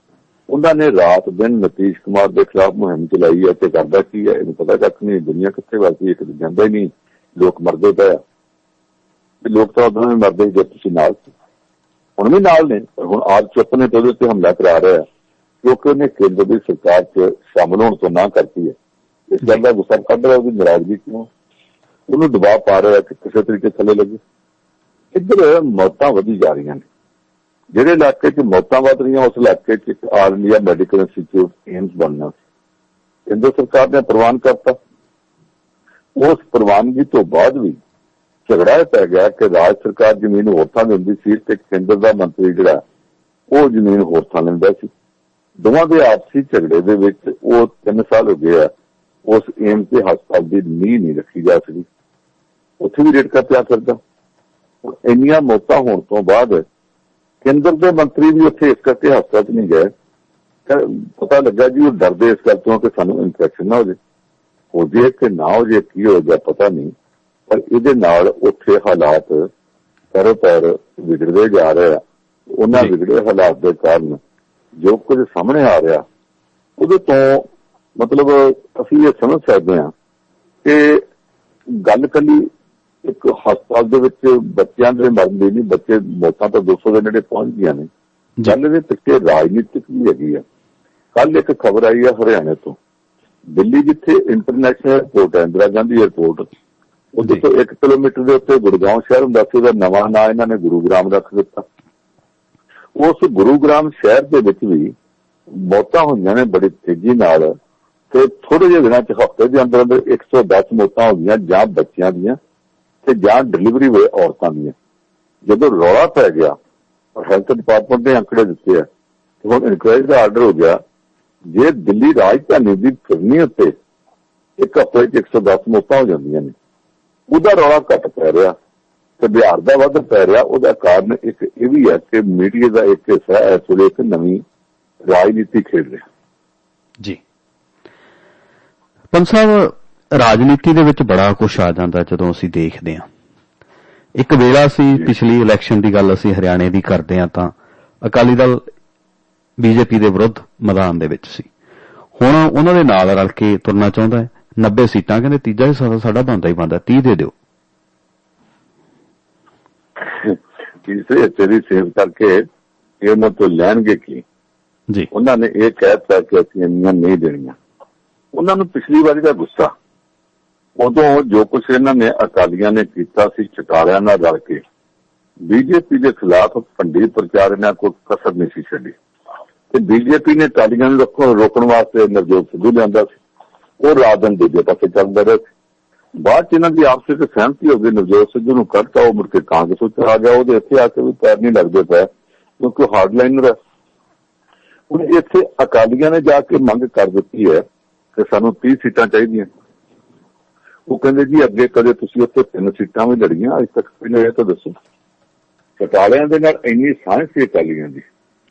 ਉਹਨਾਂ ਨੇ ਰਾਤ ਦਿਨ ਨੀਤੀਸ਼ ਕੁਮਾਰ ਦੇ ਖਿਲਾਫ ਮੁਹਿੰਮ ਚਲਾਈ ਹੈ। ਤੇ ਕਰਦਾ ਕੀ ਹੈ ਇਹਨੂੰ ਪਤਾ ਕੱਖ ਨਹੀਂ। ਦੁਨੀਆ ਕਿੱਥੇ ਵਸਦੀ, ਇੱਕ ਜਾਂਦਾ ਹੀ ਨਹੀਂ, ਲੋਕ ਮਰਦੇ ਪਏ ਆ। ਲੋਕ ਤਾਂ ਉਦੋਂ ਵੀ ਮਰਦੇ ਜੇ ਤੁਸੀਂ ਨਾਲ ਸੀ, ਹੁਣ ਵੀ ਨਾਲ ਨੇ, ਪਰ ਹੁਣ ਆਪ ਚੁੱਪ ਨੇ ਤੇ ਉਹਦੇ ਉੱਤੇ ਹਮਲਾ ਕਰਾ ਰਿਹਾ ਕਿਉਂਕਿ ਉਹਨੇ ਕੇਂਦਰ ਦੀ ਸਰਕਾਰ 'ਚ ਸ਼ਾਮਲ ਹੋਣ ਤੋਂ ਨਾ ਕਰਤੀ ਹੈ। ਇਸ ਗੱਲ ਦਾ ਗੁੱਸਾ ਕੱਢ ਰਿਹਾ, ਉਹਦੀ ਨਾਰਾਜ਼ਗੀ ਕਿਉਂ, ਉਹਨੂੰ ਦਬਾਅ ਪਾ ਰਿਹਾ ਕਿ ਕਿਸੇ ਤਰੀਕੇ ਥੱਲੇ ਲੱਗੇ। ਇੱਧਰ ਮੌਤਾਂ ਵਧੀ ਜਾ ਰਹੀਆਂ ਨੇ। ਜਿਹੜੇ ਇਲਾਕੇ 'ਚ ਮੌਤਾਂ ਵੱਧ ਰਹੀਆਂ ਉਸ ਇਲਾਕੇ 'ਚ ਇੱਕ all India medical institute AIIMS ਬਣਨਾ ਸੀ, ਕੇਂਦਰ ਸਰਕਾਰ ਨੇ ਪ੍ਰਵਾਨ ਕਰਤਾ। ਉਸ ਪ੍ਰਵਾਨਗੀ ਤੋਂ ਬਾਅਦ ਵੀ ਝਗੜਾ ਪੈ ਗਿਆ ਕਿ ਰਾਜ ਸਰਕਾਰ ਜ਼ਮੀਨ ਹੋਰ ਥਾਂ ਦਿੰਦੀ ਸੀ ਤੇ ਕੇਂਦਰ ਦਾ ਮੰਤਰੀ ਜਿਹੜਾ ਉਹ ਜ਼ਮੀਨ ਹੋਰ ਥਾਂ ਲੈਂਦਾ ਸੀ। ਦੋਵਾਂ ਦੇ ਆਪਸੀ ਝਗੜੇ ਦੇ ਵਿੱਚ ਉਹ 3 ਸਾਲ ਹੋ ਗਏ ਆ, ਉਸ ਏਮਸ ਦੇ ਹਸਪਤਾਲ ਦੀ ਨੀਂਹ ਨਹੀਂ ਰੱਖੀ ਜਾ ਸਕੀ, ਉੱਥੇ ਵੀ ਰੇਟਕਾ ਪਿਆ ਕਰਦਾ। ਇੰਨੀਆਂ ਮੌਤਾਂ ਹੋਣ ਤੋਂ ਬਾਅਦ ਕੇਂਦਰ ਦੇ ਮੰਤਰੀ ਵੀ ਉੱਥੇ ਇਸ ਕਰਕੇ ਹਸਪਤਾਲ 'ਚ ਨਹੀਂ ਗਏ। ਪਤਾ ਲੱਗਾ ਜੀ ਉਹ ਡਰਦੇ ਇਸ ਗੱਲ ਤੋਂ ਕਿ ਸਾਨੂੰ ਇਨਫੈਕਸ਼ਨ ਨਾ ਹੋ ਜੇ ਕਿ ਨਾ ਹੋ ਜੇ, ਕੀ ਹੋ ਗਿਆ ਪਤਾ ਨਹੀਂ, ਪਰ ਇਹਦੇ ਨਾਲ ਉੱਥੇ ਹਾਲਾਤ ਪੈਰੋ ਪੈਰ ਵਿਗੜਦੇ ਜਾ ਰਹੇ ਆ। ਉਹਨਾਂ ਵਿਗੜੇ ਹਾਲਾਤ ਦੇ ਕਾਰਨ ਜੋ ਕੁਝ ਸਾਹਮਣੇ ਆ ਰਿਹਾ ਉਹਦੇ ਤੋਂ ਮਤਲਬ ਅਸੀਂ ਇਹ ਸਮਝ ਸਕਦੇ ਹਾਂ ਕਿ ਗੱਲ ਕੱਲੀ ਇੱਕ ਹਸਪਤਾਲ ਦੇ ਵਿੱਚ ਬੱਚਿਆਂ ਦੇ ਮਰਨ ਦੀ ਨਹੀਂ, ਬੱਚੇ ਮੌਤਾਂ ਤਾਂ 200 ਦੇ ਨੇੜੇ ਪਹੁੰਚ ਗਈਆਂ ਨੇ। ਗੱਲ ਦੇ ਪਿੱਛੇ ਰਾਜਨੀਤਿਕ ਵੀ ਹੈਗੀ ਆ। ਕੱਲ ਇੱਕ ਖਬਰ ਆਈ ਆ ਹਰਿਆਣੇ ਤੋਂ, ਦਿੱਲੀ ਜਿੱਥੇ ਇੰਟਰਨੈਸ਼ਨਲ ਏਅਰਪੋਰਟ ਹੈ, ਇੰਦਰਾ ਗਾਂਧੀ ਏਅਰਪੋਰਟ, ਉਹਦੇ ਤੋਂ 1 ਕਿਲੋਮੀਟਰ ਦੇ ਉੱਤੇ ਗੁੜਗਾਉਂ ਸ਼ਹਿਰ ਹੁੰਦਾ ਸੀ, ਉਹਦਾ ਨਵਾਂ ਨਾਂ ਇਹਨਾਂ ਨੇ ਗੁਰੂਗ੍ਰਾਮ ਰੱਖ ਦਿੱਤਾ। ਉਸ ਗੁਰੂਗ੍ਰਾਮ ਸ਼ਹਿਰ ਦੇ ਵਿੱਚ ਵੀ ਮੌਤਾਂ ਹੋਈਆਂ ਨੇ ਬੜੀ ਤੇਜ਼ੀ ਨਾਲ, ਤੇ ਥੋੜੇ ਜਿਹੇ ਦਿਨਾਂ ਚ ਹਫ਼ਤੇ ਦੇ ਅੰਦਰ ਅੰਦਰ 110 ਮੌਤਾਂ ਹੋ ਗਈਆਂ, ਜਾਂ ਬੱਚਿਆਂ ਦੀਆਂ ਤੇ ਜਾਂ ਡਿਲੀਵਰੀ ਹੋਏ ਔਰਤਾਂ ਦੀਆਂ। ਜਦੋਂ ਰੌਲਾ ਪੈ ਗਿਆ ਔਰ ਹੈਲਥ ਡਿਪਾਰਟਮੈਂਟ ਨੇ ਅੰਕੜੇ ਦਿੱਤੇ ਆ, ਹੁਣ ਇਨਕੁਆਇਰੀ ਦਾ ਆਰਡਰ ਹੋ ਗਿਆ, ਜੇ ਦਿੱਲੀ ਰਾਜਧਾਨੀ ਦੀ ਫਿਰਨੀ ਉੱਤੇ ਇੱਕ ਹਫ਼ਤੇ 'ਚ 110 ਮੌਤਾਂ ਹੋ ਜਾਂਦੀਆਂ ਨੇ, ਉਹਦਾ ਰੌਲਾ ਘੱਟ ਪੈ ਰਿਹਾ ਤੇ ਬਿਹਾਰ ਦਾ ਵੱਧ ਪੈ ਰਿਹਾ। ਉਹਦਾ ਕਾਰਨ ਇੱਕ ਇਹ ਵੀ ਹੈ ਕਿ ਮੀਡੀਆ ਦਾ ਇੱਕ ਹਿੱਸਾ ਇਸ ਵੇਲੇ ਇੱਕ ਨਵੀਂ ਰਾਜਨੀਤੀ ਖੇਡ ਰਿਹਾ। ਜੀ ਪੰਜ ਸਾਹਿਬ, ਰਾਜਨੀਤੀ ਦੇ ਵਿੱਚ ਬੜਾ ਕੁਛ ਆ ਜਾਂਦਾ ਜਦੋਂ ਅਸੀਂ ਦੇਖਦੇ ਹਾਂ। ਇੱਕ ਵੇਲਾ ਸੀ, ਪਿਛਲੀ ਇਲੈਕਸ਼ਨ ਦੀ ਗੱਲ ਅਸੀਂ ਹਰਿਆਣੇ ਦੀ ਕਰਦੇ ਹਾਂ, ਤਾਂ ਅਕਾਲੀ ਦਲ ਬੀਜੇਪੀ ਦੇ ਵਿਰੁੱਧ ਮੈਦਾਨ ਦੇ ਵਿੱਚ ਸੀ। ਹੁਣ ਉਹਨਾਂ ਦੇ ਨਾਲ ਰਲ ਕੇ ਤੁਰਨਾ ਚਾਹੁੰਦਾ ਹੈ। 90 ਸੀਟਾਂ ਕਹਿੰਦੇ ਤੀਜਾ ਹਿੱਸਾ ਤਾਂ ਸਾਡਾ ਬਣਦਾ ਹੀ ਬਣਦਾ, 30 ਦੇ ਦਿਓ। ਤੀਸਰੇ ਹਿੱਸੇ ਦੀ ਸੇਵ ਕਰਕੇ ਇਹਨਾਂ ਤੋਂ ਲੈਣਗੇ ਕੀ ਜੀ? ਉਹਨਾਂ ਨੇ ਇਹ ਕਹਿ ਦਿੱਤਾ ਕਿ ਅਸੀਂ ਇੰਨੀਆਂ ਨਹੀਂ ਦੇਣੀਆਂ। ਉਹਨਾਂ ਨੂੰ ਪਿਛਲੀ ਵਾਰੀ ਦਾ ਗੁੱਸਾ, ਉਦੋਂ ਜੋ ਕੁਛ ਇਹਨਾਂ ਨੇ ਅਕਾਲੀਆਂ ਨੇ ਕੀਤਾ ਸੀ ਚਟਾਲਿਆਂ ਨਾਲ ਰਲ ਕੇ, ਬੀਜੇਪੀ ਦੇ ਖਿਲਾਫ ਭੰਡੀ ਪ੍ਰਚਾਰ ਇਹਨਾਂ ਕੋਈ ਕਸਰ ਨਹੀਂ ਸੀ ਛੱਡੀ। ਤੇ ਬੀਜੇਪੀ ਨੇ ਅਕਾਲੀਆਂ ਨੂੰ ਰੋਕਣ ਵਾਸਤੇ ਨਵਜੋਤ ਸਿੱਧੂ ਲਿਆਂਦਾ ਸੀ, ਉਹ ਰਾਤ ਦਿਨ ਦੂਜੇ ਪਾਸੇ ਚੱਲਦਾ ਰਿਹਾ। ਬਾਅਦ ਚ ਇਹਨਾਂ ਦੀ ਆਪਸ ਵਿੱਚ ਸਹਿਮਤੀ ਹੋ ਗਈ, ਨਵਜੋਤ ਸਿੱਧੂ ਨੂੰ ਕੱਢਤਾ, ਉਹ ਮੁੜ ਕੇ ਕਾਂਗਰਸ ਉੱਤੇ ਆ ਗਿਆ। ਉਹਦੇ ਇੱਥੇ ਆ ਕੇ ਵੀ ਪੈਰ ਨਹੀਂ ਲੱਗਦੇ ਪਏ ਕਿਉਂਕਿ ਉਹ ਹਾਰਡਲਾਈਨਰ ਹੈ। ਹੁਣ ਇੱਥੇ ਅਕਾਲੀਆਂ ਨੇ ਜਾ ਕੇ ਮੰਗ ਕਰ ਦਿੱਤੀ ਹੈ ਕਿ ਸਾਨੂੰ 30 ਸੀਟਾਂ ਚਾਹੀਦੀਆਂ। ਉਹ ਕਹਿੰਦੇ ਜੀ ਅੱਗੇ ਕਦੇ ਤੁਸੀਂ ਉੱਥੇ 3 ਸੀਟਾਂ ਵੀ ਲੜੀਆਂ, ਅੱਜ ਤੱਕ ਪਹਿਲੇ ਇਹ ਤਾਂ ਦੱਸੋ। ਚਟਾਲਿਆਂ ਦੇ ਨਾਲ ਇੰਨੀ ਸਾਂਝ ਸੀ ਅਕਾਲੀਆਂ ਦੀ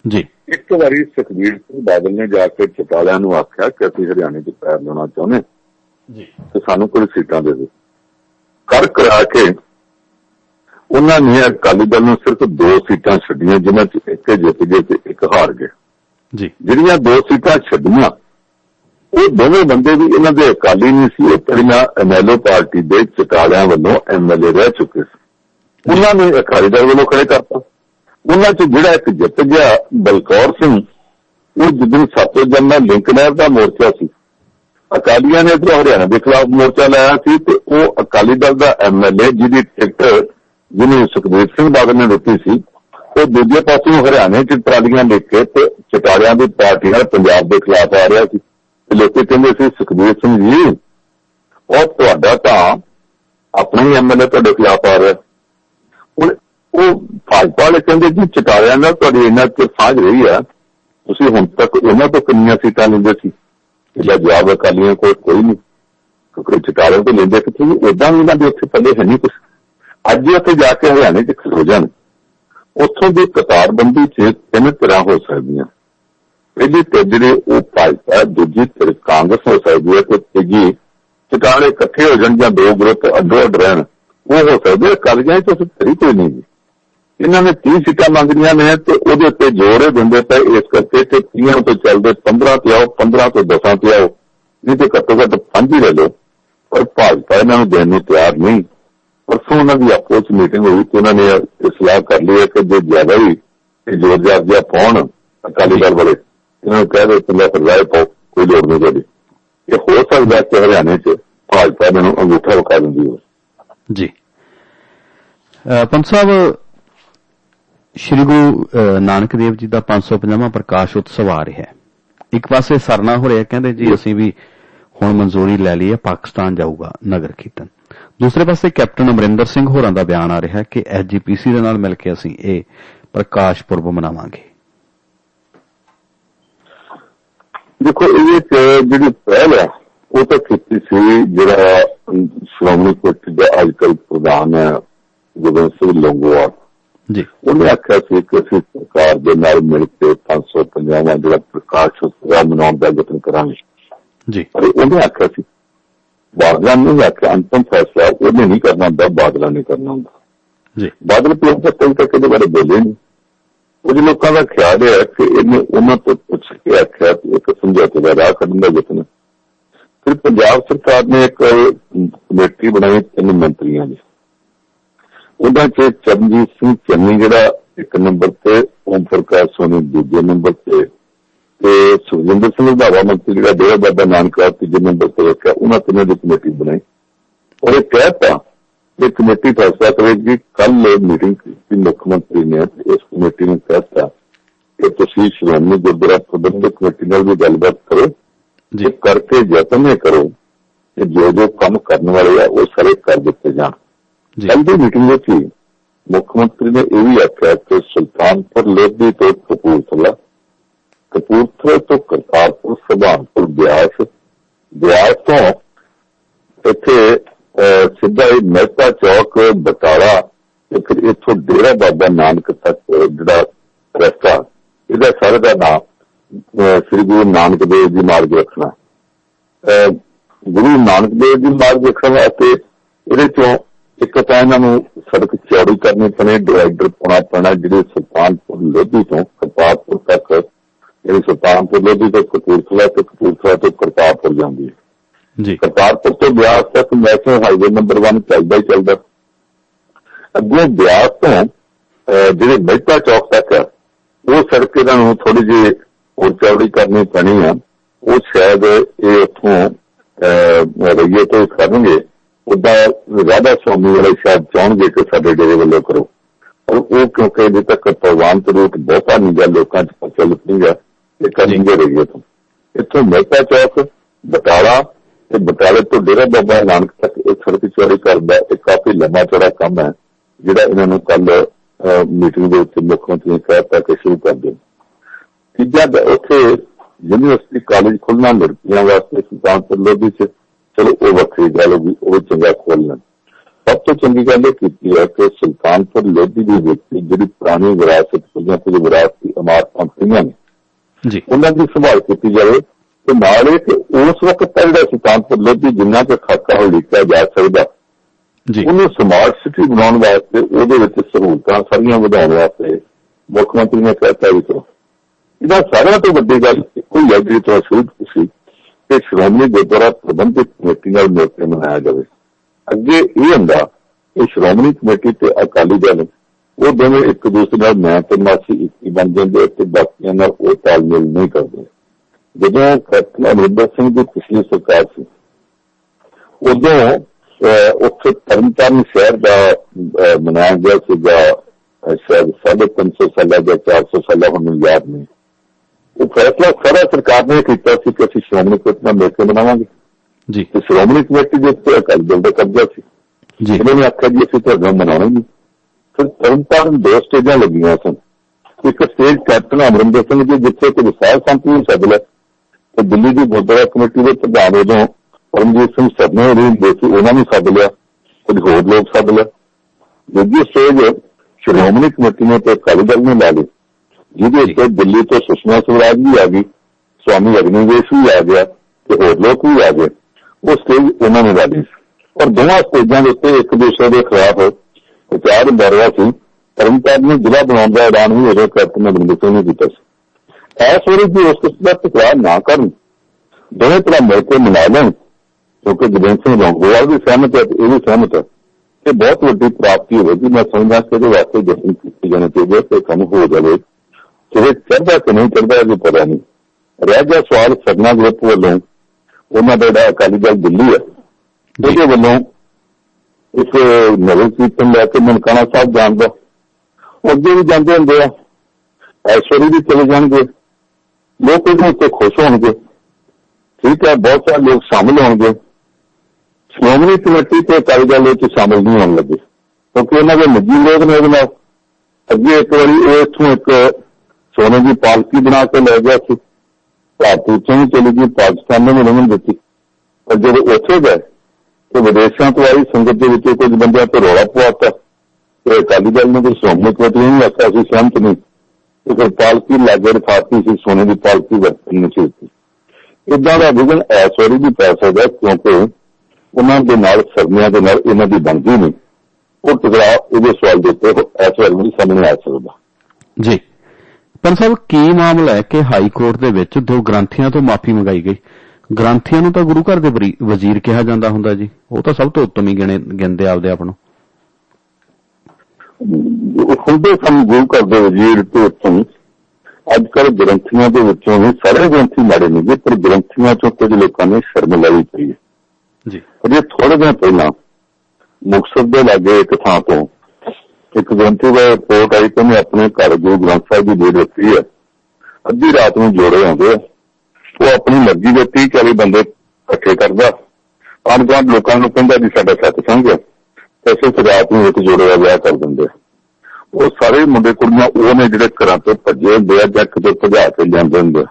ਜੀ। ਇੱਕ ਵਾਰੀ ਸੁਖਬੀਰ ਸਿੰਘ ਬਾਦਲ ਨੇ ਜਾ ਕੇ ਚਟਾਲਿਆਂ ਨੂੰ ਆਖਿਆ ਕਿ ਅਸੀਂ ਹਰਿਆਣੇ 'ਚ ਪੈਰ ਲਾਉਣਾ ਚਾਹੁੰਦੇ ਜੀ, ਤੇ ਸਾਨੂੰ ਕੋਈ ਸੀਟਾਂ ਦੇ ਦਿਓ। ਕਰ ਕਰਾ ਕੇ ਉਹਨਾਂ ਨੇ ਅਕਾਲੀ ਦਲ ਨੂੰ ਸਿਰਫ 2 ਸੀਟਾਂ ਛੱਡੀਆਂ, ਜਿਨ੍ਹਾਂ 'ਚ ਇੱਕ ਜਿੱਤ ਗਏ ਤੇ ਇੱਕ ਹਾਰ ਗਏ ਜੀ। ਜਿਹੜੀਆਂ 2 ਸੀਟਾਂ ਛੱਡੀਆਂ, ਉਹ ਦੋਵੇਂ ਬੰਦੇ ਵੀ ਇਹਨਾਂ ਦੇ ਅਕਾਲੀ ਨਹੀਂ ਸੀ, ਉਹ ਪਹਿਲਾਂ ਐਮਐਲਏ ਪਾਰਟੀ ਦੇ ਚਟਾਲਿਆਂ ਵੱਲੋਂ ਐਮਐਲਏ ਰਹਿ ਚੁੱਕੇ ਸੀ। ਉਹਨਾਂ ਨੇ ਅਕਾਲੀ ਦਲ ਵੱਲੋਂ ਖੜੇ ਕਰਤਾ। ਉਹਨਾਂ 'ਚ ਜਿਹੜਾ ਇੱਕ ਜਿੱਤ ਗਿਆ ਬਲਕੌਰ ਸਿੰਘ, ਉਹ ਜਿੱਦਣ ਸਤਲੁਜ ਦਾ ਲਿੰਕ ਨਹਿਰ ਦਾ ਮੋਰਚਾ ਸੀ, ਅਕਾਲੀਆਂ ਨੇ ਇੱਧਰੋਂ ਹਰਿਆਣਾ ਦੇ ਖਿਲਾਫ ਮੋਰਚਾ ਲਾਇਆ ਸੀ, ਤੇ ਉਹ ਅਕਾਲੀ ਦਲ ਦਾ ਐਮਐਲਏ ਜਿਹਦੀ ਟਿਕਟ ਜਿਹਨੂੰ ਸੁਖਬੀਰ ਸਿੰਘ ਬਾਦਲ ਨੇ ਦਿੱਤੀ ਸੀ, ਉਹ ਦੂਜੇ ਪਾਸੋਂ ਹਰਿਆਣੇ 'ਚ ਟਰਾਲੀਆਂ ਲੈ ਕੇ ਤੇ ਚਟਾਲਿਆਂ ਦੀ ਪਾਰਟੀ ਨਾਲ ਪੰਜਾਬ ਦੇ ਖਿਲਾਫ ਆ ਰਿਹਾ ਸੀ। ਲੋਕੀ ਕਹਿੰਦੇ ਸੀ ਸੁਖਬੀਰ ਸਿੰਘ ਜੀ, ਉਹ ਤੁਹਾਡਾ ਤਾਂ ਆਪਣਾ ਹੀ ਐਮਐਲਏ ਤੁਹਾਡੇ ਖਿਲਾਫ ਆ ਰਿਹਾ। ਹੁਣ ਉਹ ਭਾਜਪਾ ਵਾਲੇ ਕਹਿੰਦੇ ਜੀ ਚਟਾਲਿਆਂ ਨਾਲ ਤੁਹਾਡੀ ਇਹਨਾਂ ਚ ਸਾਂਝ ਰਹੀ ਆ, ਤੁਸੀਂ ਹੁਣ ਤੱਕ ਉਹਨਾਂ ਤੋਂ ਕਿੰਨੀਆਂ ਸੀਟਾਂ ਲੈਂਦੇ ਸੀ? ਇਹਦਾ ਜਵਾਬ ਅਕਾਲੀਆਂ ਕੋਲ ਕੋਈ ਨਹੀਂ, ਕਿਉਂਕਿ ਚਟਾਲਿਆਂ ਤੋਂ ਲੈਂਦੇ ਕਿੱਥੇ ਸੀ। ਏਦਾਂ ਵੀ ਇਹਨਾਂ ਦੇ ਉੱਥੇ ਪੱਲੇ ਹੈ ਨਹੀਂ ਕੁਛ। ਅੱਜ ਉੱਥੇ ਜਾ ਕੇ ਹਰਿਆਣੇ 'ਚ ਖਲੋ ਜਾਣ, ਉੱਥੋਂ ਦੀ ਕਤਾਰਬੰਦੀ 'ਚ 3 ਤਰ੍ਹਾਂ ਹੋ ਸਕਦੀਆਂ। ਪਹਿਲੀ ਤੇ ਜਿਹੜੇ ਉਹ ਭਾਜਪਾ, ਦੂਜੀ ਤੇ ਕਾਂਗਰਸ ਹੋ ਸਕਦੀ ਹੈ, ਤੇ ਤੀਜੀ ਚਟਾਲੇ ਇਕੱਠੇ ਹੋ ਜਾਣ ਜਾਂ 2 ਗਰੁੱਪ ਅੱਡੋ ਅੱਡ ਰਹਿਣ, ਉਹ ਹੋ ਸਕਦੇ। ਅਕਾਲੀਆਂ 'ਚ ਤਰੀ ਕੋਈ ਨਹੀਂ। ਇਹਨਾਂ ਨੇ 30 ਸੀਟਾਂ ਮੰਗਦੀਆਂ ਨੇ ਤੇ ਉਹਦੇ ਉੱਤੇ ਜ਼ੋਰ ਦਿੰਦੇ ਪਏ, ਇਸ ਕਰਕੇ ਕਿ 30 ਤੋਂ ਚੱਲਦੇ 15 ਤੇ ਆਓ, 15 ਤੋਂ 10 ਤੇ ਆਓ, ਨਹੀਂ ਤੇ ਘੱਟੋ ਘੱਟ 5 ਹੀ ਲੈ ਲਓ। ਪਰ ਭਾਜਪਾ ਇਹਨਾਂ ਨੂੰ ਦੇਣ ਨੂੰ ਤਿਆਰ ਨਹੀਂ। ਪਰਸੋਂ ਉਹਨਾਂ ਦੀ ਆਪੋ 'ਚ ਮੀਟਿੰਗ ਹੋਈ ਤੇ ਉਹਨਾਂ ਨੇ ਸਲਾਹ ਕਰ ਲਈ ਹੈ ਕਿ ਜੇ ਜ਼ਿਆਦਾ ਹੀ ਜ਼ੋਰ ਜ਼ਾਰ ਜਿਹਾ ਪਾਉਣ ਅਕਾਲੀ ਦਲ ਵਾਲੇ, ਇਹਨਾਂ ਨੂੰ ਕਹਿ ਦੇ ਪੰਜਾ ਰਾਏ ਪਾਓ, ਕੋਈ ਲੋੜ ਨਹੀਂ ਤੁਹਾਡੀ। ਇਹ ਹੋ ਸਕਦਾ ਕਿ ਹਰਿਆਣੇ 'ਚ ਭਾਜਪਾ ਇਹਨਾਂ ਨੂੰ ਅੰਗੂਠਾ ਵਿਖਾ ਦਿੰਦੀ ਹੋਵੇ ਜੀ। ਪੰਜ ਸਾਹਿਬ, ਸ਼੍ਰੀ ਗੁਰੂ ਨਾਨਕ ਦੇਵ ਜੀ ਦਾ 550ਵਾਂ ਪ੍ਰਕਾਸ਼ ਉਤਸਵ ਆ ਰਿਹਾ ਹੈ। ਇੱਕ ਪਾਸੇ ਸਰਨਾ ਹੋ ਰਿਹਾ, ਕਹਿੰਦੇ ਜੀ ਅਸੀਂ ਵੀ ਹੁਣ ਮਨਜ਼ੂਰੀ ਲੈ ਲਈ ਹੈ, ਪਾਕਿਸਤਾਨ ਜਾਊਗਾ ਨਗਰ ਕੀਰਤਨ। ਦੂਸਰੇ ਪਾਸੇ ਕੈਪਟਨ ਅਮਰਿੰਦਰ ਸਿੰਘ ਹੋਰਾਂ ਦਾ ਬਿਆਨ ਆ ਰਿਹਾ ਕਿ ਐਸਜੀਪੀਸੀ ਦੇ ਨਾਲ ਮਿਲ ਕੇ ਅਸੀਂ ਇਹ ਪ੍ਰਕਾਸ਼ ਪੁਰਬ ਮਨਾਵਾਂਗੇ। ਦੇਖੋ, ਇਹਦੇ 'ਚ ਜਿਹੜੀ ਪਹਿਲ ਹੈ ਉਹ ਤਾਂ ਕੀਤੀ ਸੀ ਜਿਹੜਾ ਸ਼੍ਰੋਮਣੀ ਕਮੇਟੀ ਦਾ ਅੱਜ ਕੱਲ੍ਹ ਪ੍ਰਧਾਨ ਹੈ ਗੋਬਿੰਦ ਸਿੰਘ ਲੌਂਗੋਵਾਲ ਜੀ, ਉਹਨੇ ਆਖਿਆ ਸੀ ਕਿ ਅਸੀਂ ਸਰਕਾਰ ਦੇ ਨਾਲ ਮਿਲ ਕੇ 550ਵਾਂ ਜਿਹੜਾ ਪ੍ਰਕਾਸ਼ ਉਤਸਵ ਮਨਾਉਣ ਦਾ ਯਤਨ ਕਰਾਂਗੇ ਜੀ। ਪਰ ਉਹਨੇ ਆਖਿਆ ਸੀ, ਬਾਦਲਾਂ ਨੇ ਆਖਿਆ ਅੰਤਮ ਫੈਸਲਾ ਉਹਨੇ ਨਹੀਂ ਕਰਨਾ ਹੁੰਦਾ, ਬਾਦਲਾਂ ਨੇ ਕਰਨਾ ਹੁੰਦਾ ਜੀ। ਬਾਦਲ ਪਿਓ ਤੱਕ ਇਹਦੇ ਬਾਰੇ ਬੋਲੇ ਨਹੀਂ। ਕੁਝ ਲੋਕਾਂ ਦਾ ਖਿਆਲ ਹੈ ਕਿ ਇਹਨੇ ਉਹਨਾਂ ਤੋਂ ਪੁੱਛ ਕੇ ਆਖਿਆ ਇੱਕ ਸਮਝੌਤੇ ਦਾ ਰਾਹ ਕੱਢਣ ਦਾ ਯਤਨ। फिर पंजाब सरकार ने एक कमेटी बनाई 3 मंत्रियों की, उन्होंने चरणजीत सिंह चन्नी जिहड़ा 1 नंबर से, ओम प्रकाश सोनी दूजे नंबर से, सुखजिंदर सिंह रंधावा मंत्री जिहड़ा डेरा बाबा नानक 3 नंबर से रखा, उन्होंने तीनों की कमेटी बनाई और एक कहता ये कमेटी फैसला करेगी। कल मीटिंग की मुख्यमंत्री ने इस कमेटी ने कहता कि तुसीं श्रोमणी गुरुद्वारा प्रबंधक कमेटी नाल भी गलबात करो करके यतन करो कि जो काम करने वाले आ वो सारे कर दिते जाण। कल की मीटिंग में मुख्यमंत्री ने यह भी आख्या कि सुल्तानपुर लोधी तो कपूरथला, कपूरथला तो करतारपुर, सुभानपुर ब्यास, ब्यास तो इत्थे सीधा ही मेहता चौक बटाला, फिर इथों डेरा बाबा नानक तक जिहड़ा रस्ता, इहदा सारे का नाम श्री गुरु नानक देव जी मार्ग रखना। गुरु नानक देव जी मार्ग रखने वास्ते इहदे चों एक तो इन्हों सड़क चौड़ी करनी पैनी, डिवाइडर पाना पैना जिहड़े सुल्तानपुर लोधी तो करतारपुर तक, जिहड़ी सुल्तानपुर लोधी तो कपूरथला ते कपूरथला तो करतारपुर जाती है। करतारपुर तो ब्यास तक नेशनल हाईवे नंबर 1 चलता ही चलता। अगों ब्यास तो जिहड़े मेहता चौक तक है वो सड़क इन्हों थोड़ी जी और चौड़ी करनी पैनी है। वो शायद ये उतों रईए तो करेंगे, उदा राधा स्वामी वाले शायद चाहणगे कि साडे डेरे वालों करो, और वो क्योंकि अजे तक प्रवानत रूट बहुता नहीं गा, लोगों च प्रचलित नहीं गा, ये करेंगे रईए तो इतों मेहता चौक बटाला, बटाले तो डेरा बाबा नानक तक एक सड़क चौड़ी करता एक काफी लंबा चौड़ा काम है, जिहड़ा इन्होंने कल मीटिंग के मुख्यमंत्री ने कहता कि शुरू कर दो। तीजा उत्थे यूनिवर्सिटी कॉलेज खुलना लड़कियों वास्ते सुल्तानपुर लोधी च, चलो वो वक्री गल होगी, वो चंगा खोलना। सब तो चंगी गल की है कि सुल्तानपुर लोधी की व्यक्ति जी पुरानी विरासत कुछ विरासती इमारतां पईआं ने उन्होंने संभाल की जाए, तो नाल उस वक्त का जो सुल्तानपुर लोधी जिन्ना क खाका उलीकिया जा सकता उन्हें स्मार्ट सिटी बनाने वास्ते वो सहूलतां सारियां वधाउण वास्ते मुख्यमंत्री ने कहता भी करो। इहदा सारियां तो वड्डी गल इक्को ही है जिहड़ी तुहां शुरू सी कि श्रोमणी गुरुद्वारा प्रबंधक कमेटी नाल मिल के मनाया जाए। अगे ये हुंदा कि श्रोमणी कमेटी ते अकाली दल वो दोवें एक दूसरे नाल मैं ते मासी एक ही बन जांदे ते बाकियां नाल वो तालमेल नहीं करदे। जदों कैप्टन अमरिंदर सिंह की पिछली सरकार सी उदों उत्थे तरनताਰਨ शहर का मनाया गया सीगा शायद 350 साल या 400 साल हम याद नहीं। वो फैसला सारा सरकार ने किया कि असं श्रोमणी कमेटी मिल के मनावांगे। श्रोमणी कमेटी के उत्ते अकाली दल का कब्जा सी, इन्होंने आख्या जी असं धर्म मनाना नहीं। फिर तरनताਰਨ 2 स्टेजां लगियां सन, एक स्टेज कैप्टन अमरिंदर सिंह जी जिथे कुछ साध संत भी सद लिया, तो दिल्ली की गुरुद्वारा कमेटी के प्रधान उदों परमजीत सिंह सरने होंदे सी, उन्होंने सद लिया, कुछ होर लोग सद लिया। दूजी स्टेज श्रोमणी कमेटी ने तो अकाली दल ने ला ली, जिहदे दिल्ली तो सुषमा स्वराज भी आ गई, स्वामी अग्निवेश भी आ गया, तो होर लोग भी आ गए। वो स्टेज उन्होंने ला ली और दोनों स्टेजों के उत्ते एक दूसरे के खिलाफ प्रचार हो रहा सी। तरनताਰਨ ने जिला बनाने का ऐलान भी उदों कैप्टन अमरिंदर सिंह ने किया सी। इस वारी भी उस किस्म का टकराव ना करन, दोवें तरह मिल के मना लें, क्योंकि जतिंदर सिंह लौंगोवाल भी सहमत है, ये भी सहमत है, ये बहुत वड्डी प्राप्ति होगी। मैं समझदा कि इहदे वास्ते जतन कीते जाने चाहिए कि काम हो जाए। सिरे चढ़दा कि नहीं चढ़दा ये पता नहीं। रह गया सवाल सरना ग्रुप वालों, उन्होंने जिहड़ा अकाली दल दिल्ली है उसके वालों एक नगर कीर्तन लैके ननकाना साहब जान दा, अगे भी जाते होंगे, ऐश्वरी भी चले जाएंगे, लोग इसमें उत्ते खुश होंगे, ठीक है, बहुत सारे लोग शामिल होंगे। श्रोमणी कमेटी तो अकाली दल शामिल नहीं होने लगे क्योंकि उन्होंने निजी लोग ने अगे एक बार इतों एक सोने की पालकी बना के लै गया सी, भारत भी चली गई, पाकिस्तान ने भी नहीं दी। पर जब उथे गए तो विदेशों तो आई संगत के कुछ बंद तो रौला पवाता, तो अकाली दल ने श्रोमणी कमेटी नहीं आखा असं सहमत नहीं, तो फिर पालकी लागे रखाती सी, सोने की पालकी वरतनी नहीं चाहिए। इदा का विजन इस वारी भी पै सकता है क्योंकि उन्होंने सरनिया के नाल इन्हां दी बनदी नहीं, वो टकराव इहदे सवाल के उत्ते इस वारी भी सामने आ सकता। जी पंत साहब, की मामला है कि हाई कोर्ट दे विच 2 ग्रंथियां तो माफी मंगाई गई। ਗ੍ਰੰਥੀਆਂ ਨੂੰ ਤਾਂ ਗੁਰੂ ਘਰ ਦੇ ਵਜ਼ੀਰ ਕਿਹਾ ਜਾਂਦਾ ਹੁੰਦਾ ਜੀ, ਉਹ ਤਾਂ ਸਭ ਤੋਂ ਉੱਤਮ ਹੀ ਗਿਣਦੇ ਆਪਦੇ ਆਪ ਨੂੰ। ਹੁੰਦੇ ਸਨ ਗੁਰੂ ਘਰ ਦੇ ਵਜ਼ੀਰ ਤੇ ਉੱਤਮ। ਅੱਜ ਕੱਲ੍ਹ ਗ੍ਰੰਥੀਆਂ ਦੇ ਵਿੱਚੋਂ ਵੀ ਸਾਰੇ ਗ੍ਰੰਥੀ ਮਾੜੇ ਨਹੀਂ ਗੇ, ਪਰ ਗ੍ਰੰਥੀਆਂ ਚੋਂ ਕੁਝ ਲੋਕਾਂ ਨੇ ਸ਼ਰਮ ਲਾਈ ਪਈ ਹੈ ਜੀ। ਅਜੇ ਥੋੜੇ ਦਿਨ ਪਹਿਲਾਂ ਮੁਕਤਸਰ ਦੇ ਲਾਗੇ ਇੱਕ ਥਾਂ ਤੋਂ ਇੱਕ ਗ੍ਰੰਥੀ ਦਾ ਰਿਪੋਰਟ ਆਈ ਕਿ ਉਹਨੇ ਆਪਣੇ ਘਰ ਗੁਰੂ ਗ੍ਰੰਥ ਸਾਹਿਬ ਦੀ ਡੇਟ ਰੱਖੀ ਹੈ। ਅੱਧੀ ਰਾਤ ਨੂੰ ਜੋੜੇ ਆਉਂਦੇ ਆ, ਉਹ ਆਪਣੀ ਮਰਜ਼ੀ ਦੇ 30-40 ਬੰਦੇ ਇਕੱਠੇ ਕਰਦਾ, ਆਂਢ ਗੁਆਂਢ ਲੋਕਾਂ ਨੂੰ ਕਹਿੰਦਾ ਜੀ ਸਾਡਾ ਸਤਸੰਗ ਹੈ, ਇਸੇ ਰਾਤ ਨੂੰ ਇੱਕ ਜੋੜੇ ਦਾ ਵਿਆਹ ਕਰ ਦਿੰਦੇ। ਉਹ ਸਾਰੇ ਮੁੰਡੇ ਕੁੜੀਆਂ ਉਹ ਨੇ ਜਿਹੜੇ ਘਰਾਂ ਤੋਂ ਭੱਜੇ ਹੁੰਦੇ ਆ ਜਾਂ ਕਿਤੇ ਭਜਾ ਕੇ ਜਾਂਦੇ ਹੁੰਦੇ ਆ।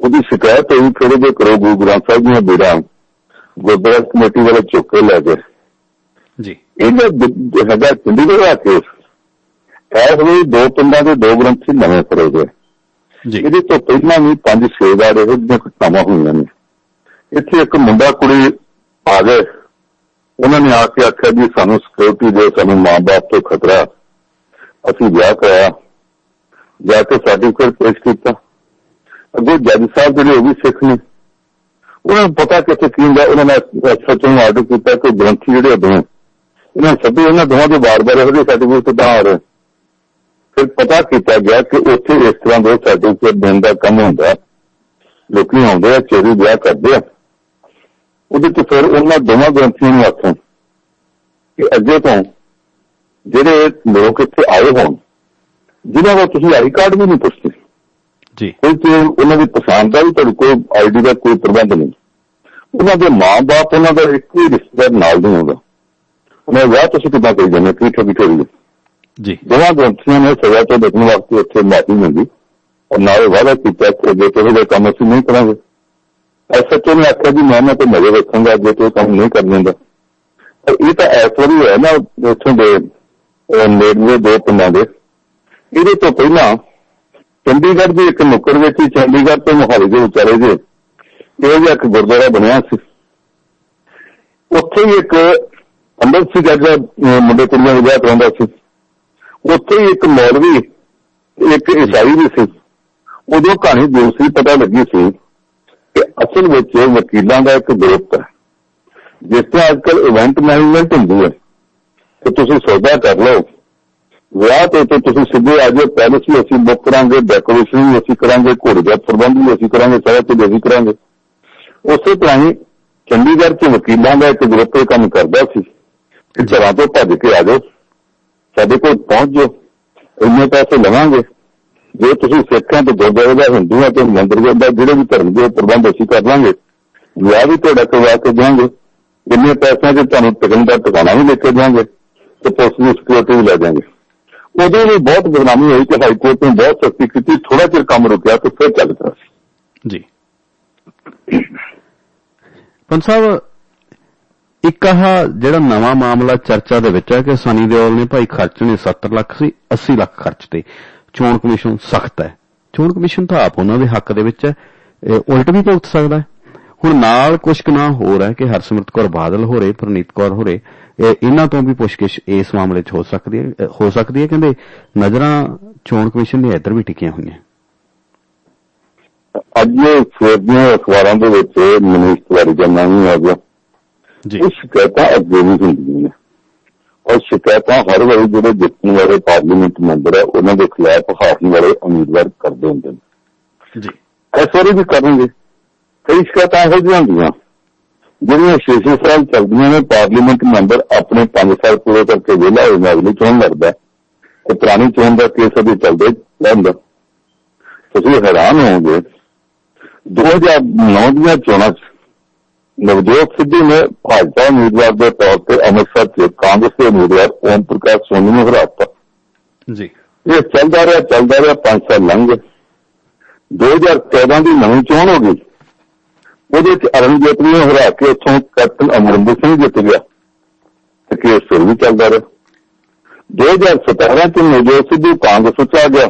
ਉਹਦੀ ਸ਼ਿਕਾਇਤ ਹੋਈ, ਫਿਰ ਜੇ ਕਰੋ ਗੁਰੂ ਗ੍ਰੰਥ ਸਾਹਿਬ ਦੀਆਂ ਬੇੜਾਂ ਗੁਰਦੁਆਰਾ ਕਮੇਟੀ ਵਾਲੇ ਚੁੱਕ ਕੇ ਲੈ ਗਏ ਜੀ। ਇਹ ਹੈਗਾ ਚੰਡੀਗੜ੍ਹ ਦਾ ਕੇਸ। ਇਸ ਵੇਲੇ 2 ਪਿੰਡਾਂ ਦੇ 2 ਗ੍ਰੰਥੀ ਨਵੇਂ ਫੜੇ ਗਏ। ਇਹਦੇ ਤੋਂ ਪਹਿਲਾਂ ਵੀ 5-6 ਵਾਰ ਇਹੋ ਜਿਹੀਆਂ ਘਟਨਾਵਾਂ ਹੋਈਆਂ ਨੇ। ਇੱਥੇ ਇੱਕ ਮੁੰਡਾ ਕੁੜੀ ਆ ਗਏ, ਉਹਨਾਂ ਨੇ ਆ ਕੇ ਆਖਿਆ ਜੀ ਸਾਨੂੰ ਸਿਕਿਉਰਿਟੀ ਦਿਓ, ਸਾਨੂੰ ਮਾਂ ਬਾਪ ਤੋਂ ਖਤਰਾ। ਅਸੀਂ ਵਿਆਹ ਕਰਾਇਆ, ਜਾ ਕੇ ਸਰਟੀਫਿਕੇਟ ਪੇਸ਼ ਕੀਤਾ। ਅੱਗੇ ਜੱਜ ਸਾਹਿਬ ਜਿਹੜੇ ਉਹ ਵੀ ਸਿੱਖ ਨੇ, ਉਹਨਾਂ ਨੂੰ ਪਤਾ ਕਿੱਥੇ ਕੀ ਹੁੰਦਾ। ਉਹਨਾਂ ਨੇ ਐਸਐਚਓ ਨੂੰ ਆਰਡਰ ਕੀਤਾ ਕਿ ਗ੍ਰੰਥੀ ਜਿਹੜੇ ਦੋਵੇਂ ਇਹਨਾਂ ਸਭੇ ਇਹਨਾਂ ਦੋਵਾਂ ਦੇ ਵਾਰ-ਵਾਰ ਇਹੋ ਜਿਹੇ ਸਰਟੀਫਿਕੇਟ ਕਿੱਦਾਂ ਆ ਰਹੇ। ਫਿਰ ਪਤਾ ਕੀਤਾ ਗਿਆ ਕਿ ਉੱਥੇ ਇਸ ਤਰ੍ਹਾਂ ਦੇ ਸਰਟੀਫਿਕੇਟ ਦੇਣ ਦਾ ਕੰਮ ਹੁੰਦਾ। ਲੋਕੀ ਆਉਂਦੇ ਆ, ਚੋਰੀ ਵਿਆਹ ਕਰਦੇ ਆ। ਉਹਦੇ ਚ ਫਿਰ ਉਹਨਾਂ ਦੋਵਾਂ ਗ੍ਰੰਥੀਆਂ ਨੂੰ ਆਖਣ ਕਿ ਅੱਗੇ ਤੋਂ ਜਿਹੜੇ ਲੋਕ ਇੱਥੇ ਆਏ ਹੋਣ ਜਿਨ੍ਹਾਂ ਦਾ ਤੁਸੀਂ ਆਈ ਕਾਰਡ ਵੀ ਨਹੀਂ ਪੁੱਛਦੇ ਜੀ, ਕੋਈ ਉਹਨਾਂ ਦੀ ਪਛਾਣ ਦਾ ਵੀ ਤੁਹਾਡੇ ਕੋਲ ਆਈਡੀ ਦਾ ਕੋਈ ਪ੍ਰਬੰਧ ਨਹੀਂ। ਉਹਨਾਂ ਦੇ ਮਾਂ ਬਾਪ ਉਹਨਾਂ ਦਾ ਇੱਕ ਵੀ ਰਿਸ਼ਤੇਦਾਰ ਨਾਲ ਨਹੀਂ ਹੁੰਦਾ। ਉਹਨਾਂ ਦਾ ਵਿਆਹ ਤੁਸੀਂ ਕਿੱਦਾਂ ਕਰੀ ਜਾਂਦੇ ਕਿੱਥੇ ਜੀ। ਦੋਵਾਂ ਗ੍ਰੰਥੀਆਂ ਨੇ ਸਜ਼ਾ ਤੋਂ ਬਚਣ ਵਾਸਤੇ ਉੱਥੇ ਮਾਫੀ ਮੰਗੀ ਔਰ ਨਾਲ ਵਾਅਦਾ ਕੀਤਾ ਕਿ ਅੱਗੇ ਤੋਂ ਇਹ ਕੰਮ ਅਸੀਂ ਨਹੀਂ ਕਰਾਂਗੇ। ਐਸਐਚਓ ਨੇ ਆਖਿਆ ਜੀ ਮੈਂ ਤੇ ਨਜ਼ਰ ਰੱਖਾਂਗਾ, ਅੱਗੇ ਤੋਂ ਕੰਮ ਨਹੀਂ ਕਰ ਲੈਂਦਾ। ਪਰ ਇਹ ਤਾਂ ਇਸ ਵਾਰੀ ਹੋਇਆ ਨਾ ਉੱਥੋਂ ਦੇ ਨੇੜਲੇ 2 ਪਿੰਡਾਂ ਦੇ। ਇਹਦੇ ਤੋਂ ਪਹਿਲਾਂ ਚੰਡੀਗੜ੍ਹ ਦੀ ਇੱਕ ਨੁੱਕੜ ਵਿੱਚ ਹੀ ਚੰਡੀਗੜ੍ਹ ਤੋਂ ਮੋਹਾਲੀ ਦੇ ਵਿਚਾਲੇ ਜੇ ਇਹ ਜਿਹਾ ਇੱਕ ਗੁਰਦੁਆਰਾ ਬਣਿਆ ਸੀ। ਉੱਥੇ ਹੀ ਇੱਕ ਪੰਡਤ ਸੀ ਜਿਹੜਾ ਮੁੰਡੇ ਕੁੜੀਆਂ ਦਾ ਵਿਆਹ ਕਰਾਉਂਦਾ ਸੀ। ਉੱਥੇ ਹੀ ਇੱਕ ਮੌਲਵੀ ਇੱਕ ਈਸਾਈ ਵੀ ਸੀ। ਉਦੋਂ ਕਹਾਣੀ ਦੂਸਰੀ ਪਤਾ ਲੱਗੀ ਸੀ ਕਿ ਅਸਲ ਵਿੱਚ ਵਕੀਲਾਂ ਦਾ ਇੱਕ ਗਰੁੱਪ ਹੈ। ਜਿਸ ਤਰ੍ਹਾਂ ਅੱਜ ਕੱਲ੍ਹ ਇਵੈਂਟ ਮੈਨੇਜਮੈਂਟ ਹੁੰਦੀ ਹੈ ਕਿ ਤੁਸੀਂ ਸੌਦਾ ਕਰ ਲਓ, ਵਿਆਹ ਤੇ ਤੁਸੀਂ ਸਿੱਧੇ ਆ ਜਾਓ, ਪੈਲਸ ਵੀ ਅਸੀਂ ਬੁੱਕ ਕਰਾਂਗੇ, ਡੈਕੋਰੇਸ਼ਨ ਵੀ ਅਸੀਂ ਕਰਾਂਗੇ, ਘੋੜੇ ਦਾ ਪ੍ਰਬੰਧ ਵੀ ਅਸੀਂ ਕਰਾਂਗੇ, ਸਾਰਾ ਕੁਝ ਅਸੀਂ ਕਰਾਂਗੇ। ਉਸੇ ਤਰ੍ਹਾਂ ਹੀ ਚੰਡੀਗੜ੍ਹ 'ਚ ਵਕੀਲਾਂ ਦਾ ਇੱਕ ਗਰੁੱਪ ਇਹ ਕੰਮ ਕਰਦਾ ਸੀ ਕਿ ਘਰਾਂ ਤੋਂ ਭੱਜ ਕੇ ਆ ਜਾਓ, ਸਾਡੇ ਕੋਲ ਪਹੁੰਚ ਜਾਓ, ਇੰਨੇ ਪੈਸੇ ਲਵਾਂਗੇ। ਜੇ ਤੁਸੀਂ ਸਿੱਖ ਹੈ ਤੇ ਗੁਰਦੁਆਰੇ ਦਾ, ਹਿੰਦੂ ਹੈ ਤੇ ਮੰਦਿਰ ਦਾ, ਜਿਹੜੇ ਵੀ ਧਰਮ ਦੇ ਪ੍ਰਬੰਧ ਅਸੀਂ ਕਰ ਲਾਂਗੇ, ਵਿਆਹ ਵੀ ਤੁਹਾਡਾ ਕਰਵਾ ਕੇ ਦਿਆਂਗੇ, ਇੰਨੇ ਪੈਸਿਆਂ 'ਚ ਤੁਹਾਨੂੰ ਟਿਕਣ ਦਾ ਟਿਕਾਣਾ ਵੀ ਲੈ ਕੇ ਦਿਆਂਗੇ ਤੇ ਪੁਲਿਸ ਦੀ ਸਿਕਿਉਰਿਟੀ ਵੀ ਲੈ ਜਾਵਾਂਗੇ। ਉਦੋਂ ਵੀ ਬਹੁਤ ਬਦਨਾਮੀ ਹੋਈ ਕਿ ਹਾਈਕੋਰਟ ਨੇ ਬਹੁਤ ਸਖਤੀ ਕੀਤੀ। ਥੋੜਾ ਚਿਰ ਕੰਮ ਰੁਕਿਆ ਤੇ ਫਿਰ ਚੱਲ ਪਿਆ ਜੀ। ਪੰਜ ਸਾਹਿਬ, ਇੱਕ ਜਿਹੜਾ ਨਵਾਂ ਮਾਮਲਾ ਚਰਚਾ ਦੇ ਵਿੱਚ ਹੈ ਕਿ ਸਨੀ ਦਿਓਲ ਨੇ ਭਾਈ ਖਰਚਣੇ 70 ਲੱਖ ਸੀ, 80 ਲੱਖ ਖਰਚ ਤੇ ਚੋਣ ਕਮਿਸ਼ਨ ਸਖਤ ਹੈ। ਚੋਣ ਕਮਿਸ਼ਨ ਤਾਂ ਆਪ ਉਹਨਾਂ ਦੇ ਹੱਕ ਦੇ ਵਿੱਚ ਹੈ, ਉਲਟ ਵੀ ਭੁਗਤ ਸਕਦਾ ਹੈ। ਹੁਣ ਨਾਲ ਕੁਛ ਕੁ ਨਾ ਹੋਰ ਹੈ ਕਿ ਹਰਸਿਮਰਤ ਕੌਰ ਬਾਦਲ ਹੋਰੇ, ਪ੍ਰਨੀਤ ਕੌਰ ਹੋਰੇ, ਇਹਨਾਂ ਤੋਂ ਵੀ ਪੁੱਛਗਿੱਛ ਇਸ ਮਾਮਲੇ 'ਚ ਹੋ ਸਕਦੀ ਹੈ। ਕਹਿੰਦੇ ਨਜ਼ਰਾਂ ਚੋਣ ਕਮਿਸ਼ਨ ਦੀਆਂ ਇੱਧਰ ਵੀ ਟਿਕੀਆਂ ਹੋਈਆਂ। ਅੱਜ ਸਵੇਰ ਦੀਆਂ ਅਖਬਾਰਾਂ ਦੇ ਵਿੱਚ ਮਨੀਸ਼ ਤਿਵਾੜੀ ਦਾ ਨਾਮ ਵੀ ਆ ਗਿਆ ਜੀ। ਇਹ ਸ਼ਿਕਾਇਤਾਂ ਅੱਗੇ ਵੀ ਹੁੰਦੀਆਂ ਨੇ ਔਰ ਸ਼ਿਕਾਇਤਾਂ ਹਰ ਵਾਰੀ ਜਿਹੜੇ ਜਿੱਤਣ ਵਾਲੇ ਪਾਰਲੀਮੈਂਟ ਮੈਂਬਰ ਹੈ ਉਹਨਾਂ ਦੇ ਖਿਲਾਫ ਹਾਰਨ ਵਾਲੇ ਉਮੀਦਵਾਰ ਕਰਦੇ ਹੁੰਦੇ ਨੇ ਜੀ। ਇਸ ਵਾਰੀ ਵੀ ਕਰਨਗੇ। ਕਈ ਸ਼ਿਕਾਇਤਾਂ ਇਹੋ ਜਿਹੀਆਂ ਹੁੰਦੀਆਂ ਜਿਹੜੀਆਂ 6-6 ਸਾਲ ਚੱਲਦੀਆਂ ਨੇ। ਪਾਰਲੀਮੈਂਟ ਮੈਂਬਰ ਆਪਣੇ 5 ਸਾਲ ਪੂਰੇ ਕਰਕੇ ਵਿਹਲਾ ਹੋ ਜਾਂਦਾ, ਅਗਲੀ ਚੋਣ ਲੜਦਾ ਤੇ ਪੁਰਾਣੀ ਚੋਣ ਦਾ ਕੇਸ ਅਜੇ ਚੱਲਦੇ ਰਹਿੰਦਾ। ਤੁਸੀਂ ਹੈਰਾਨ ਹੋਵੋਗੇ 2009 ਦੀਆਂ ਚੋਣਾਂ 'ਚ ਨਵਜੋਤ ਸਿੱਧੂ ਨੇ ਭਾਜਪਾ ਉਮੀਦਵਾਰ ਦੇ ਤੌਰ ਤੇ ਅੰਮ੍ਰਿਤਸਰ 'ਚ ਕਾਂਗਰਸ ਦੇ ਉਮੀਦਵਾਰ ਓਮ ਪ੍ਰਕਾਸ਼ ਸੋਨੀ ਨੂੰ ਹਰਾਤਾ ਜੀ। ਇਹ ਚੱਲਦਾ ਰਿਹਾ 5 ਸਾਲ ਲੰਘ ਗਏ। 2014 ਦੀ ਨਵੀਂ ਚੋਣ ਹੋ ਗਈ। ਉਹਦੇ 'ਚ ਅਰੁਣ ਜੇਤਲੀ ਨੂੰ ਹਰਾ ਕੇ ਉੱਥੋਂ ਕੈਪਟਨ ਅਮਰਿੰਦਰ ਸਿੰਘ ਜਿੱਤ ਗਿਆ ਤੇ ਕੇਸ ਫਿਰ ਵੀ ਚੱਲਦਾ ਰਿਹਾ। 2017 'ਚ ਨਵਜੋਤ ਸਿੱਧੂ ਕਾਂਗਰਸ 'ਚ ਆ ਗਿਆ,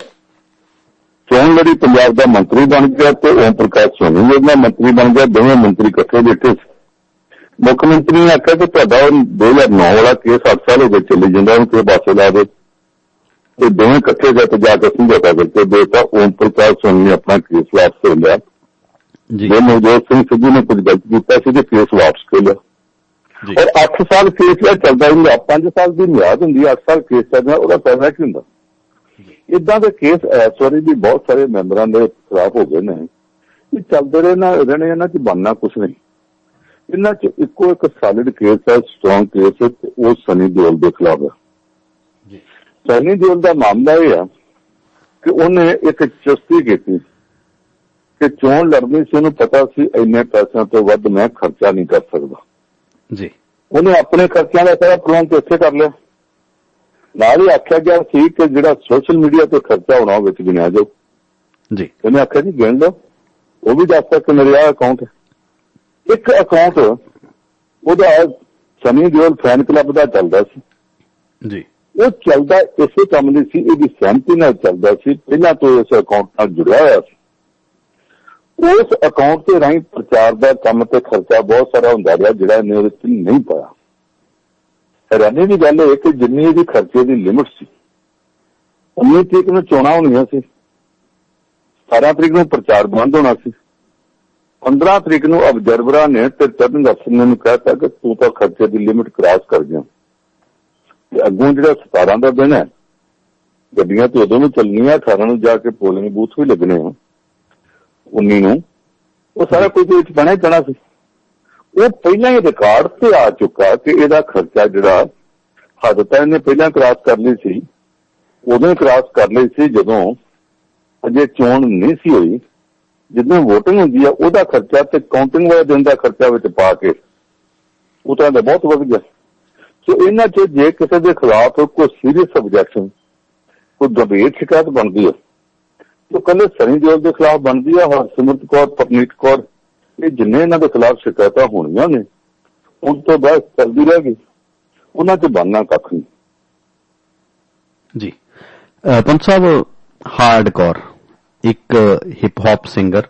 ਚੋਣ ਲੜੀ, ਪੰਜਾਬ ਦਾ ਮੰਤਰੀ ਬਣ ਗਿਆ ਤੇ ਓਮ ਪ੍ਰਕਾਸ਼ ਸੋਨੀ ਜਿਹੜਾ ਮੰਤਰੀ ਬਣ ਗਿਆ। ਦੋਵੇਂ ਮੰਤਰੀ ਇਕੱਠੇ ਬੈਠੇ ਸੀ। ਮੁੱਖ ਮੰਤਰੀ ਨੇ ਆਖਿਆ ਕਿ ਤੁਹਾਡਾ 2009 ਵਾਲਾ ਕੇਸ 8 ਸਾਲ ਹੋ ਗਏ ਚੱਲੀ ਜਾਂਦਾ, ਉਹਨੂੰ ਕਿਸੇ ਪਾਸੇ ਲਾ ਦੇ। ਤੇ ਦੋਵੇਂ ਇਕੱਠੇ ਜਾ ਕੇ ਸਮਝੌਤਾ ਕਰਕੇ ਦੇਤਾ। ਓਮ ਪ੍ਰਕਾਸ਼ ਸੋਨੀ ਨੇ ਆਪਣਾ ਕੇਸ ਵਾਪਸ ਲੈ ਲਿਆ ਜੇ ਨਵਜੋਤ ਸਿੰਘ ਸਿੱਧੂ ਨੇ ਕੁਝ ਗਲਤ ਕੀਤਾ ਸੀ ਤੇ ਕੇਸ ਵਾਪਸ ਕਰ ਲਿਆ। ਔਰ 8 ਸਾਲ ਕੇਸ ਦਾ ਚੱਲਦਾ ਹੁੰਦਾ, 5 ਸਾਲ ਦੀ ਮਿਆਦ ਹੁੰਦੀ, 8 ਸਾਲ ਕੇਸ ਚੱਲਦਾ, ਉਹਦਾ ਫਾਇਦਾ ਕੀ ਹੁੰਦਾ? ਏਦਾਂ ਦੇ ਕੇਸ ਇਸ ਵਾਰੀ ਵੀ ਬਹੁਤ ਸਾਰੇ ਮੈਂਬਰਾਂ ਦੇ ਖਿਲਾਫ ਹੋ ਗਏ ਨੇ। ਇਹ ਚੱਲਦੇ ਰਹਿਣੇ, ਇਹਨਾਂ 'ਚ ਬਣਨਾ ਕੁਛ ਨਹੀਂ। ਇਹਨਾਂ 'ਚ ਇੱਕੋ ਇੱਕ ਸੈਲਿਡ ਕੇਸ ਹੈ, ਸਟਰੋਂਗ ਕੇਸ ਹੈ, ਤੇ ਉਹ ਸਨੀ ਦਿਓਲ ਦੇ ਖਿਲਾਫ ਹੈ। ਸਨੀ ਦਿਓਲ ਦਾ ਮਾਮਲਾ ਇਹ ਆ ਕਿ ਉਹਨੇ ਇੱਕ ਚੁਸਤੀ ਕੀਤੀ ਕਿ ਚੋਣ ਲੜਨੀ ਸੀ, ਉਹਨੂੰ ਪਤਾ ਸੀ ਇੰਨੇ ਪੈਸਿਆਂ ਤੋਂ ਵੱਧ ਮੈਂ ਖਰਚਾ ਨਹੀਂ ਕਰ ਸਕਦਾ ਜੀ। ਉਹਨੇ ਆਪਣੇ ਖਰਚਿਆਂ ਦਾ ਸਾਰਾ ਪ੍ਰਬੰਧ ਇੱਥੇ ਕਰ ਲਿਆ। ਨਾਲ ਹੀ ਆਖਿਆ ਗਿਆ ਸੀ ਕਿ ਜਿਹੜਾ ਸੋਸ਼ਲ ਮੀਡੀਆ ਤੇ ਖਰਚਾ ਹੋਣਾ ਉਹ ਵਿੱਚ ਗਿਣਿਆ ਜਾਓ ਜੀ। ਉਹਨੇ ਆਖਿਆ ਜੀ ਗਿਣ ਲਓ, ਉਹ ਵੀ ਦੱਸ ਸਕਦਾ ਮੇਰੇ ਆਹ ਅਕਾਊਂਟ ਹੈ। ਇੱਕ ਅਕਾਊਂਟ ਉਹਦਾ ਸਨੀ ਦਿਓਲ ਫੈਨ ਕਲੱਬ ਦਾ ਚੱਲਦਾ ਸੀ ਜੀ। ਉਹ ਚੱਲਦਾ ਇਸੇ ਕੰਮ ਲਈ ਸੀ, ਇਹਦੀ ਸਹਿਮਤੀ ਨਾਲ ਚੱਲਦਾ ਸੀ, ਪਹਿਲਾਂ ਤੋਂ ਇਸ ਅਕਾਊਂਟ ਨਾਲ ਜੁੜਿਆ ਹੋਇਆ ਸੀ। ਉਸ ਅਕਾਊਂਟ ਦੇ ਰਾਹੀਂ ਪ੍ਰਚਾਰ ਦਾ ਕੰਮ ਤੇ ਖਰਚਾ ਬਹੁਤ ਸਾਰਾ ਹੁੰਦਾ ਰਿਹਾ, ਜਿਹੜਾ ਇਹਨੇ ਉਹਦੇ 'ਚ ਨਹੀਂ ਪਾਇਆ। ਹੈਰਾਨੀ ਦੀ ਗੱਲ ਇਹ ਕਿ ਜਿੰਨੀ ਇਹਦੀ ਖਰਚੇ ਦੀ ਲਿਮਿਟ ਸੀ, 19 ਤਰੀਕ ਨੂੰ ਚੋਣਾਂ ਹੋਣੀਆਂ ਸੀ, 17 ਤਰੀਕ ਨੂੰ ਪ੍ਰਚਾਰ ਬੰਦ ਹੋਣਾ ਸੀ, 15 ਤਰੀਕ ਨੂੰ ਅਬਜ਼ਰਵਰਾਂ ਨੇ ਤੇ ਚਰਨ ਅਫਸਰ ਨੇ ਕਹਿਤਾ ਕਿ ਤੂੰ ਤਾਂ ਖਰਚੇ ਦੀ ਲਿਮਿਟ ਕ੍ਰਾਸ ਕਰ ਗਿਆ। ਤੇ ਅੱਗੋਂ ਜਿਹੜਾ 17 ਦਾ ਦਿਨ ਹੈ, ਗੱਡੀਆਂ ਤੇ ਉਦੋਂ ਵੀ ਚੱਲਣੀਆਂ, 18 ਨੂੰ ਜਾ ਕੇ ਪੋਲਿੰਗ ਬੂਥ ਵੀ ਲੱਗਣੇ ਆ, 19 ਨੂੰ, ਉਹ ਸਾਰਾ ਕੁਝ ਵਿੱਚ ਪੈਣਾ ਹੀ ਪੈਣਾ ਸੀ। ਉਹ ਪਹਿਲਾਂ ਹੀ ਰਿਕਾਰਡ ਤੇ ਆ ਚੁੱਕਾ ਕਿ ਇਹਦਾ ਖਰਚਾ ਜਿਹੜਾ ਹੱਦ ਤਾਂ ਇਹਨੇ ਪਹਿਲਾਂ ਕ੍ਰਾਸ ਕਰ ਲਈ ਸੀ, ਉਦੋਂ ਹੀ ਕ੍ਰਾਸ ਕਰ ਲਈ ਸੀ ਜਦੋਂ ਅਜੇ ਚੋਣ ਨਹੀਂ ਸੀ ਹੋਈ। ਜਦੋਂ ਵੋਟਿੰਗ ਹੁੰਦੀ ਆ ਉਹਦਾ ਖਰਚਾ ਤੇ ਕਾਊਂਟਿੰਗ ਵਾਲੇ ਦਿਨ ਦਾ ਖਰਚਾ ਵਿੱਚ ਪਾ ਕੇ ਉਹ ਤਾਂ ਬਹੁਤ ਵੱਧ ਗਿਆ। ਸੋ ਇਹਨਾਂ 'ਚ ਜੇ ਕਿਸੇ ਦੇ ਖਿਲਾਫ ਕੋਈ ਸੀਰੀਅਸ ਆਬਜੈਕਸ਼ਨ, ਕੋਈ ਗੰਭੀਰ ਸ਼ਿਕਾਇਤ ਬਣਦੀ ਹੈ, ਉਹ ਕੱਲੇ ਸਨੀ ਦਿਓਲ ਦੇ ਖਿਲਾਫ ਬਣਦੀ ਹੈ। ਹਰਸਿਮਰਤ ਕੌਰ, ਪਰਨੀਤ ਕੌਰ, ਇਹ ਜਿੰਨੇ ਇਹਨਾਂ ਦੇ ਖਿਲਾਫ ਸ਼ਿਕਾਇਤਾਂ ਹੋਣੀਆਂ ਨੇ, ਉਸ ਤੋਂ ਬਾਅਦ ਚੱਲਦੀ ਰਹਿ ਗਈ, ਉਹਨਾਂ 'ਚ ਬਣਨਾ ਕੱਖ ਨਹੀਂ ਜੀ। ਪੰਤ ਸਾਹਿਬ, ਹਾਰਡਕੋਰ ਇੱਕ ਹਿਪ ਹੌਪ ਸਿੰਗਰ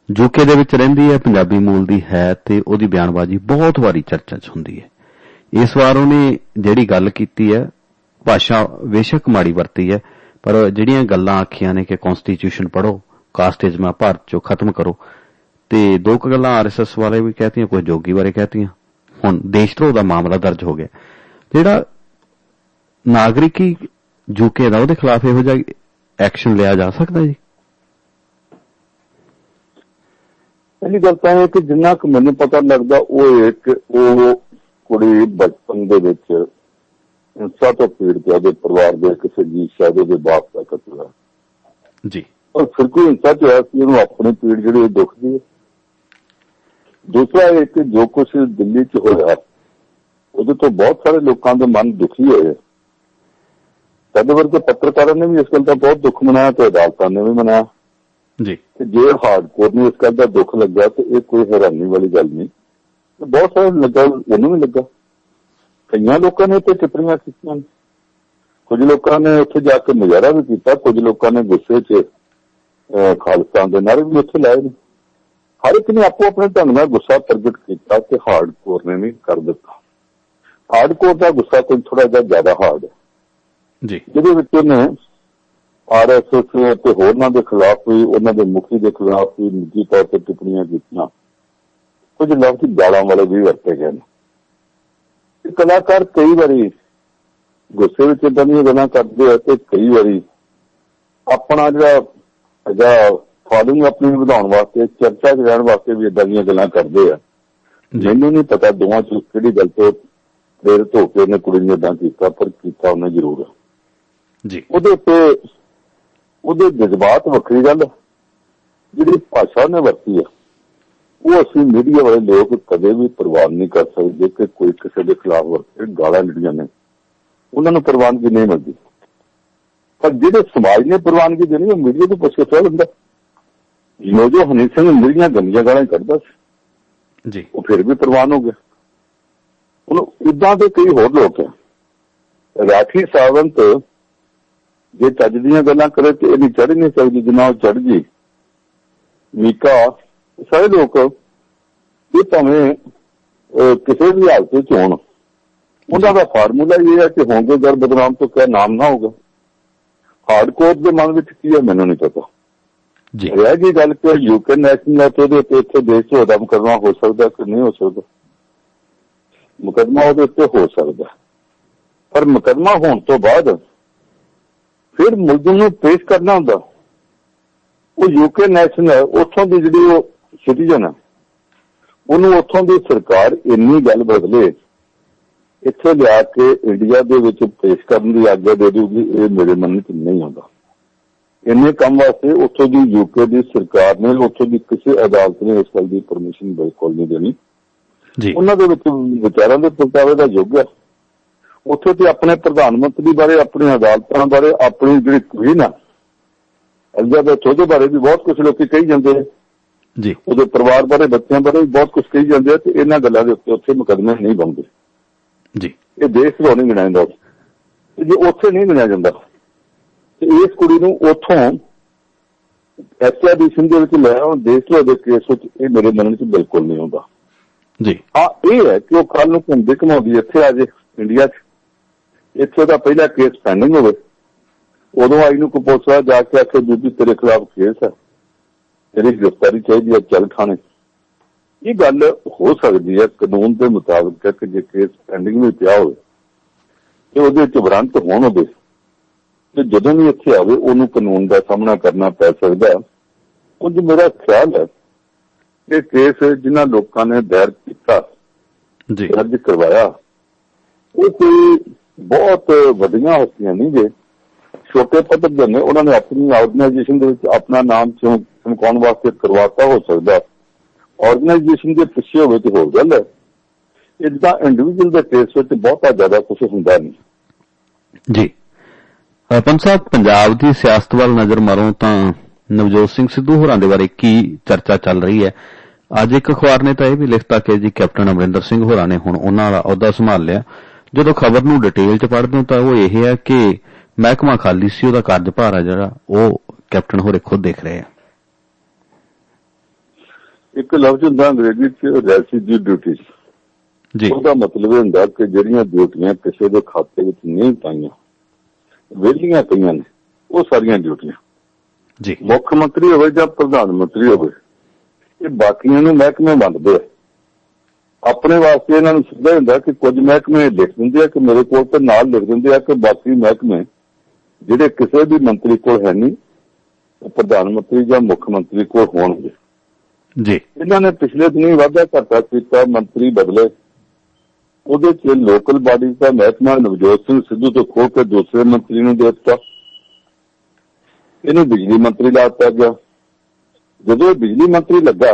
ਯੂਕੇ ਦੇ ਵਿੱਚ ਰਹਿੰਦੀ ਹੈ, ਪੰਜਾਬੀ ਮੂਲ ਦੀ ਹੈ, ਤੇ ਉਹਦੀ ਬਿਆਨਬਾਜ਼ੀ ਬਹੁਤ ਵਾਰੀ ਚਰਚਾ 'ਚ ਹੁੰਦੀ ਹੈ। ਇਸ ਵਾਰ ਉਹਨੇ ਜਿਹੜੀ ਗੱਲ ਕੀਤੀ ਹੈ, ਭਾਸ਼ਾ ਬੇਸ਼ੱਕ ਮਾੜੀ ਵਰਤੀ ਹੈ, ਪਰ ਜਿਹੜੀਆਂ ਗੱਲਾਂ ਆਖੀਆਂ ਨੇ ਕਿ ਕਨਸਟੀਟਿਊਸ਼ਨ ਪੜ੍ਹੋ, ਕਾਸਟਿਜ਼ਮ ਭਾਰਤ 'ਚੋਂ ਖਤਮ ਕਰੋ, ਤੇ ਦੋ ਕੁ ਗੱਲਾਂ RSS ਬਾਰੇ ਵੀ ਕਹਿਤੀਆਂ, ਕੁਝ ਜੋਗੀ ਬਾਰੇ ਕਹਿਤੀਆਂ। ਹੁਣ ਦੇਸ਼ ਧਰੋਹ ਦਾ ਮਾਮਲਾ ਦਰਜ ਹੋ ਗਿਆ। ਜਿਹੜਾ ਨਾਗਰਿਕੀ ਯੂਕੇ ਦਾ, ਉਹਦੇ ਖਿਲਾਫ ਇਹੋ ਜਿਹਾ ਐਕਸ਼ਨ ਲਿਆ ਜਾ ਸਕਦਾ ਜੀ? ਪਹਿਲੀ ਗੱਲ ਤਾਂ ਇਹ ਕਿ ਜਿੰਨਾ ਕੁ ਮੈਨੂੰ ਪਤਾ ਲੱਗਦਾ, ਉਹ ਕੁੜੀ ਬਚਪਨ ਦੇ ਵਿੱਚ ਹਿੰਸਾ ਤੋਂ ਪੀੜਤ ਹੈ, ਉਹਦੇ ਪਰਿਵਾਰ ਦੇ ਕਿਸੇ ਜੀ ਸ਼ਾਇਦ ਉਹਦੇ ਬਾਪ ਦਾ ਕਤਲ ਹੈ ਜੀ, ਔਰ ਫਿਰ ਕੋਈ ਹਿੰਸਾ ਚ ਹੋਇਆ ਸੀ, ਉਹਨੂੰ ਆਪਣੀ ਪੀੜ ਜਿਹੜੀ ਦੁਖਦੀ ਹੈ। ਦੂਸਰਾ ਇਹ ਕਿ ਜੋ ਕੁਛ ਦਿੱਲੀ ਚ ਹੋਇਆ, ਉਹਦੇ ਤੋਂ ਬਹੁਤ ਸਾਰੇ ਲੋਕਾਂ ਦੇ ਮਨ ਦੁਖੀ ਹੋਏ। ਸਾਡੇ ਵਰਗੇ ਪੱਤਰਕਾਰਾਂ ਨੇ ਵੀ ਇਸ ਗੱਲ ਦਾ ਬਹੁਤ ਦੁੱਖ ਮਨਾਇਆ ਤੇ ਅਦਾਲਤਾਂ ਨੇ ਵੀ ਮਨਾਇਆ ਜੀ। ਤੇ ਜੇ ਹਾਰਡਕੋਰ ਨੂੰ ਇਸ ਗੱਲ ਦਾ ਦੁੱਖ ਲੱਗਾ ਤੇ ਇਹ ਕੋਈ ਹੈਰਾਨੀ ਵਾਲੀ ਗੱਲ ਨਹੀਂ। ਬਹੁਤ ਸਾਰੇ ਲੱਗਾ, ਉਹਨੂੰ ਵੀ ਲੱਗਾ। ਕਈਆਂ ਲੋਕਾਂ ਨੇ ਇੱਥੇ ਟਿੱਪਣੀਆਂ ਕੀਤੀਆਂ, ਕੁਝ ਲੋਕਾਂ ਨੇ ਉੱਥੇ ਜਾ ਕੇ ਮੁਜ਼ਾਹਰਾ ਵੀ ਕੀਤਾ, ਕੁਝ ਲੋਕਾਂ ਨੇ ਗੁੱਸੇ 'ਚ ਖਾਲਿਸਤਾਨ ਦੇ ਨਾਅਰੇ ਵੀ ਉੱਥੇ ਲਾਏ ਨੇ। ਹਰ ਇੱਕ ਨੇ ਆਪੋ ਆਪਣੇ ਢੰਗ ਨਾਲ ਗੁੱਸਾ ਪ੍ਰਗਟ ਕੀਤਾ ਤੇ ਹਾਰਡਕੋਰ ਨੇ ਵੀ ਕਰ ਦਿੱਤਾ। ਹਾਰਡਕੋਰ ਦਾ ਗੁੱਸਾ ਕੋਈ ਥੋੜਾ ਜਿਹਾ ਜ਼ਿਆਦਾ ਹਾਰਡ ਹੈ ਜੀ, ਜਿਹਦੇ ਵਿੱਚ ਉਹਨੇ RSS ਤੇ ਹੋਰਨਾਂ ਦੇ ਖਿਲਾਫ ਵੀ, ਉਹਨਾਂ ਦੇ ਮੁਖੀ ਦੇ ਖਿਲਾਫ ਵੀ ਨਿੱਜੀ ਤੌਰ ਤੇ ਟਿੱਪਣੀਆਂ ਕੀਤੀਆਂ। ਕੁਝ ਲਫ਼ਜ਼ ਗਾਲਾਂ ਵਾਲੇ ਵੀ ਵਰਤੇ ਗਏ ਨੇ। ਕਲਾਕਾਰ ਕਈ ਵਾਰੀ ਗੁੱਸੇ ਵਿੱਚ ਏਦਾਂ ਦੀਆਂ ਗੱਲਾਂ ਕਰਦੇ ਆ ਤੇ ਕਈ ਵਾਰੀ ਆਪਣਾ ਜਿਹੜਾ ਫਾਲੋਇੰਗ ਆਪਣੀ ਵਧਾਉਣ ਵਾਸਤੇ, ਚਰਚਾ 'ਚ ਰਹਿਣ ਵਾਸਤੇ ਵੀ ਏਦਾਂ ਦੀਆਂ ਗੱਲਾਂ ਕਰਦੇ ਆ। ਮੈਨੂੰ ਨਹੀਂ ਪਤਾ ਦੋਵਾਂ 'ਚ ਕਿਹੜੀ ਗੱਲ ਤੋਂ ਪ੍ਰੇਰਿਤ ਹੋ ਕੇ ਉਹਨੇ ਕੁੜੀ ਨੇ ਏਦਾਂ ਕੀਤਾ, ਪਰ ਕੀਤਾ ਉਹਨੇ ਜ਼ਰੂਰ ਜੀ। ਉਹਦੇ ਉੱਤੇ ਉਹਦੇ ਜਜ਼ਬਾਤ ਵੱਖਰੀ ਗੱਲ, ਜਿਹੜੀ ਭਾਸ਼ਾ ਉਹਨੇ ਵਰਤੀ ਆ ਉਹ ਅਸੀਂ ਮੀਡੀਆ ਵਾਲੇ ਲੋਕ ਕਦੇ ਵੀ ਪ੍ਰਵਾਨ ਨਹੀਂ ਕਰ ਸਕਦੇ ਕਿ ਕੋਈ ਕਿਸੇ ਦੇ ਖਿਲਾਫ ਵਰਤੇ। ਗਾਲਾਂ ਜਿਹੜੀਆਂ ਨੇ ਉਹਨਾਂ ਨੂੰ ਪ੍ਰਵਾਨਗੀ ਨਹੀਂ ਮਿਲਦੀ, ਪਰ ਜਿਹੜੇ ਸਮਾਜ ਨੇ ਪ੍ਰਵਾਨਗੀ ਦੇਣੀ ਉਹ ਮੀਡੀਆ ਤੋਂ ਪੁੱਛ ਕੇ ਸਵਾਲ ਹੁੰਦਾ। ਜੋ ਹਨੀ ਸਿੰਘ ਮੇਰੀਆਂ ਗੰਦੀਆਂ ਗਾਲਾਂ ਕੱਢਦਾ ਸੀ ਜੀ, ਉਹ ਫਿਰ ਵੀ ਪ੍ਰਵਾਨ ਹੋ ਗਿਆ। ਹੁਣ ਇੱਦਾਂ ਦੇ ਕਈ ਹੋਰ ਲੋਕ ਹੈ। ਰਾਖੀ ਸਾਵੰਤ ਜੇ ਚੱਜ ਦੀਆਂ ਗੱਲਾਂ ਕਰੇ ਤੇ ਇਹਦੀ ਚੜ੍ਹ ਨਹੀਂ ਸਕਦੀ ਜਿੰਨਾ ਉਹ ਚੜ੍ਹ ਗਈ। ਮੀਕਾ, ਸਾਰੇ ਲੋਕ ਇਹ ਭਾਵੇਂ ਕਿਸੇ ਵੀ ਹਾਲਤ ਵਿੱਚ ਹੋਣ, ਉਹਨਾਂ ਦਾ ਫਾਰਮੂਲਾ ਇਹ ਹੈ ਕਿ ਹੋਂਗੇ ਗਰ ਬਦਨਾਮ ਤੋਂ ਕਿਆ ਨਾਮ ਨਾ ਹੋਗਾ। ਹਾਰਡਕੋਰ ਦੇ ਮਨ ਵਿੱਚ ਕੀ ਹੈ ਮੈਨੂੰ ਨਹੀਂ ਪਤਾ। रह गई गल कि यूके नैशनल है तो इतने देश च होदा मुकदमा हो सकता कि नहीं हो सकता। मुकदमा वो हो सकता, पर मुकदमा होने तो बाद फिर मुलजिम नूं पेश करना हुंदा। वो यूके नैशनल है, उथों की जिहड़ी वो सिटीजन है, उन्होंने उथों की सरकार इन्नी गल बदले इत्थे लिया के इंडिया दे विच पेश करने की आग्या दे दूगी, ये मेरे मन च नहीं आउंदा। इन्ने काम वास्ते उथों की यूके की सरकार ने, उथों की किसी अदालत ने इस गल की परमिशन बिल्कुल नहीं देनी। उन्होंने विचारों के प्रगटावे का युग है। उत्थे तो अपने प्रधानमंत्री बारे, अपनी अदालतों बारे, अपनी जी क्वीन है एलिजाबेथ, ਉਹਦੇ बारे भी बहुत कुछ लोग कही जाते हैं जी, ਉਹਦੇ परिवार बारे, बच्चों बारे भी बहुत कुछ कही जाते हैं। तो इन्होंने गलों के उत्ते उत्थे मुकदमे नहीं बनते जी। ये देश धरोह नहीं गिनाया जाता, जो उत्थे नहीं गिनाया जाता तो इस कुड़ी नूं उत्थों एक्सट्राडिशन दे विच लै आउण देश धरोह के केस विच, ये मेरे मन च बिल्कुल नहीं आउंदा जी। हाँ, ये है कि वो कल नूं घुमदी घुमाउंदी इत्थे आ जाए इंडिया च, इत्थे दा पहला केस पेंडिंग होवे, उदों आई नूं कोई पुलिस वाला जाके आखे दूजी तेरे खिलाफ केस है, तेरी गिरफ्तारी चाहिए, चल थाने। ये गल हो सकती है कानून के मुताबिक कि जे केस पेंडिंग में पिया हो तो उहदे च वारंट होण होवे तो जदों भी इत्थे आवे उहनूं कानून का सामना करना पै सकदा है। कुछ मेरा ख्याल है कि केस जिन्हां लोकां ने दायर कीता, दर्ज करवाया, वो कोई बहुत वड्डियां हस्तियां नहीं जे, छोटे पद्धर दे ने। उन्होंने अपनी ऑर्गेनाइजेशन दे विच अपना नाम चमकाउण वास्ते करवाता हो सकदा, ऑर्गेनाइजेशन के पिछे होवे तो होर गल है। इदां इंडिविजुअल के केस विच बहुता ज्यादा कुछ हुंदा नहीं जी। पंच साहब, पंजाब की सियासत वाल नज़र मारो तो नवजोत सिंह सिद्धू होरां दे बारे की चर्चा चल रही है। अज एक अखबार ने तो यह भी लिखता कि जी कैप्टन अमरिंदर सिंह होरां ने हुण उन्हां दा अहुदा संभाल लिया। जो खबर नूं डिटेल च पढ़दे हो तो वो यह है कि महकमा खाली सी, उहदा कार्यभार है जिहड़ा वो कैप्टन होरे खुद देख रहे हैं। एक लफ्ज हुंदा अंग्रेजी च रेसिड्यू ड्यूटी जी, उसका मतलब हुंदा कि जिहड़ियां ड्यूटियां किसी के खाते विच नहीं पाईयां, वेलियां पईयां ने, वो सारियां ड्यूटियां जी, मुख्यमंत्री होवे जां प्रधानमंत्री होवे, ये बाकियां नूं महकमे वंडदे अपने वास्ते। इन्हां नूं सीधा हुंदा कि कुछ महकमे लिख दिंदे कि मेरे कोल, ते नाल लिख दिंदे कि बाकी महकमे जिहड़े किसी भी मंत्री कोल है नहीं, प्रधानमंत्री जां मुख्यमंत्री कोल होणगे जी। इन्हां ने पिछले दिनी वाधा घाटा कीता, मंत्री बदले, ਉਹਦੇ ਚ लोकल बॉडीज का महकमा नवजोत सिंह सिद्धू तो खोल के दूसरे मंत्री ने दे दिता, इन्हें बिजली मंत्री ला दिता गया। जो बिजली मंत्री लगा,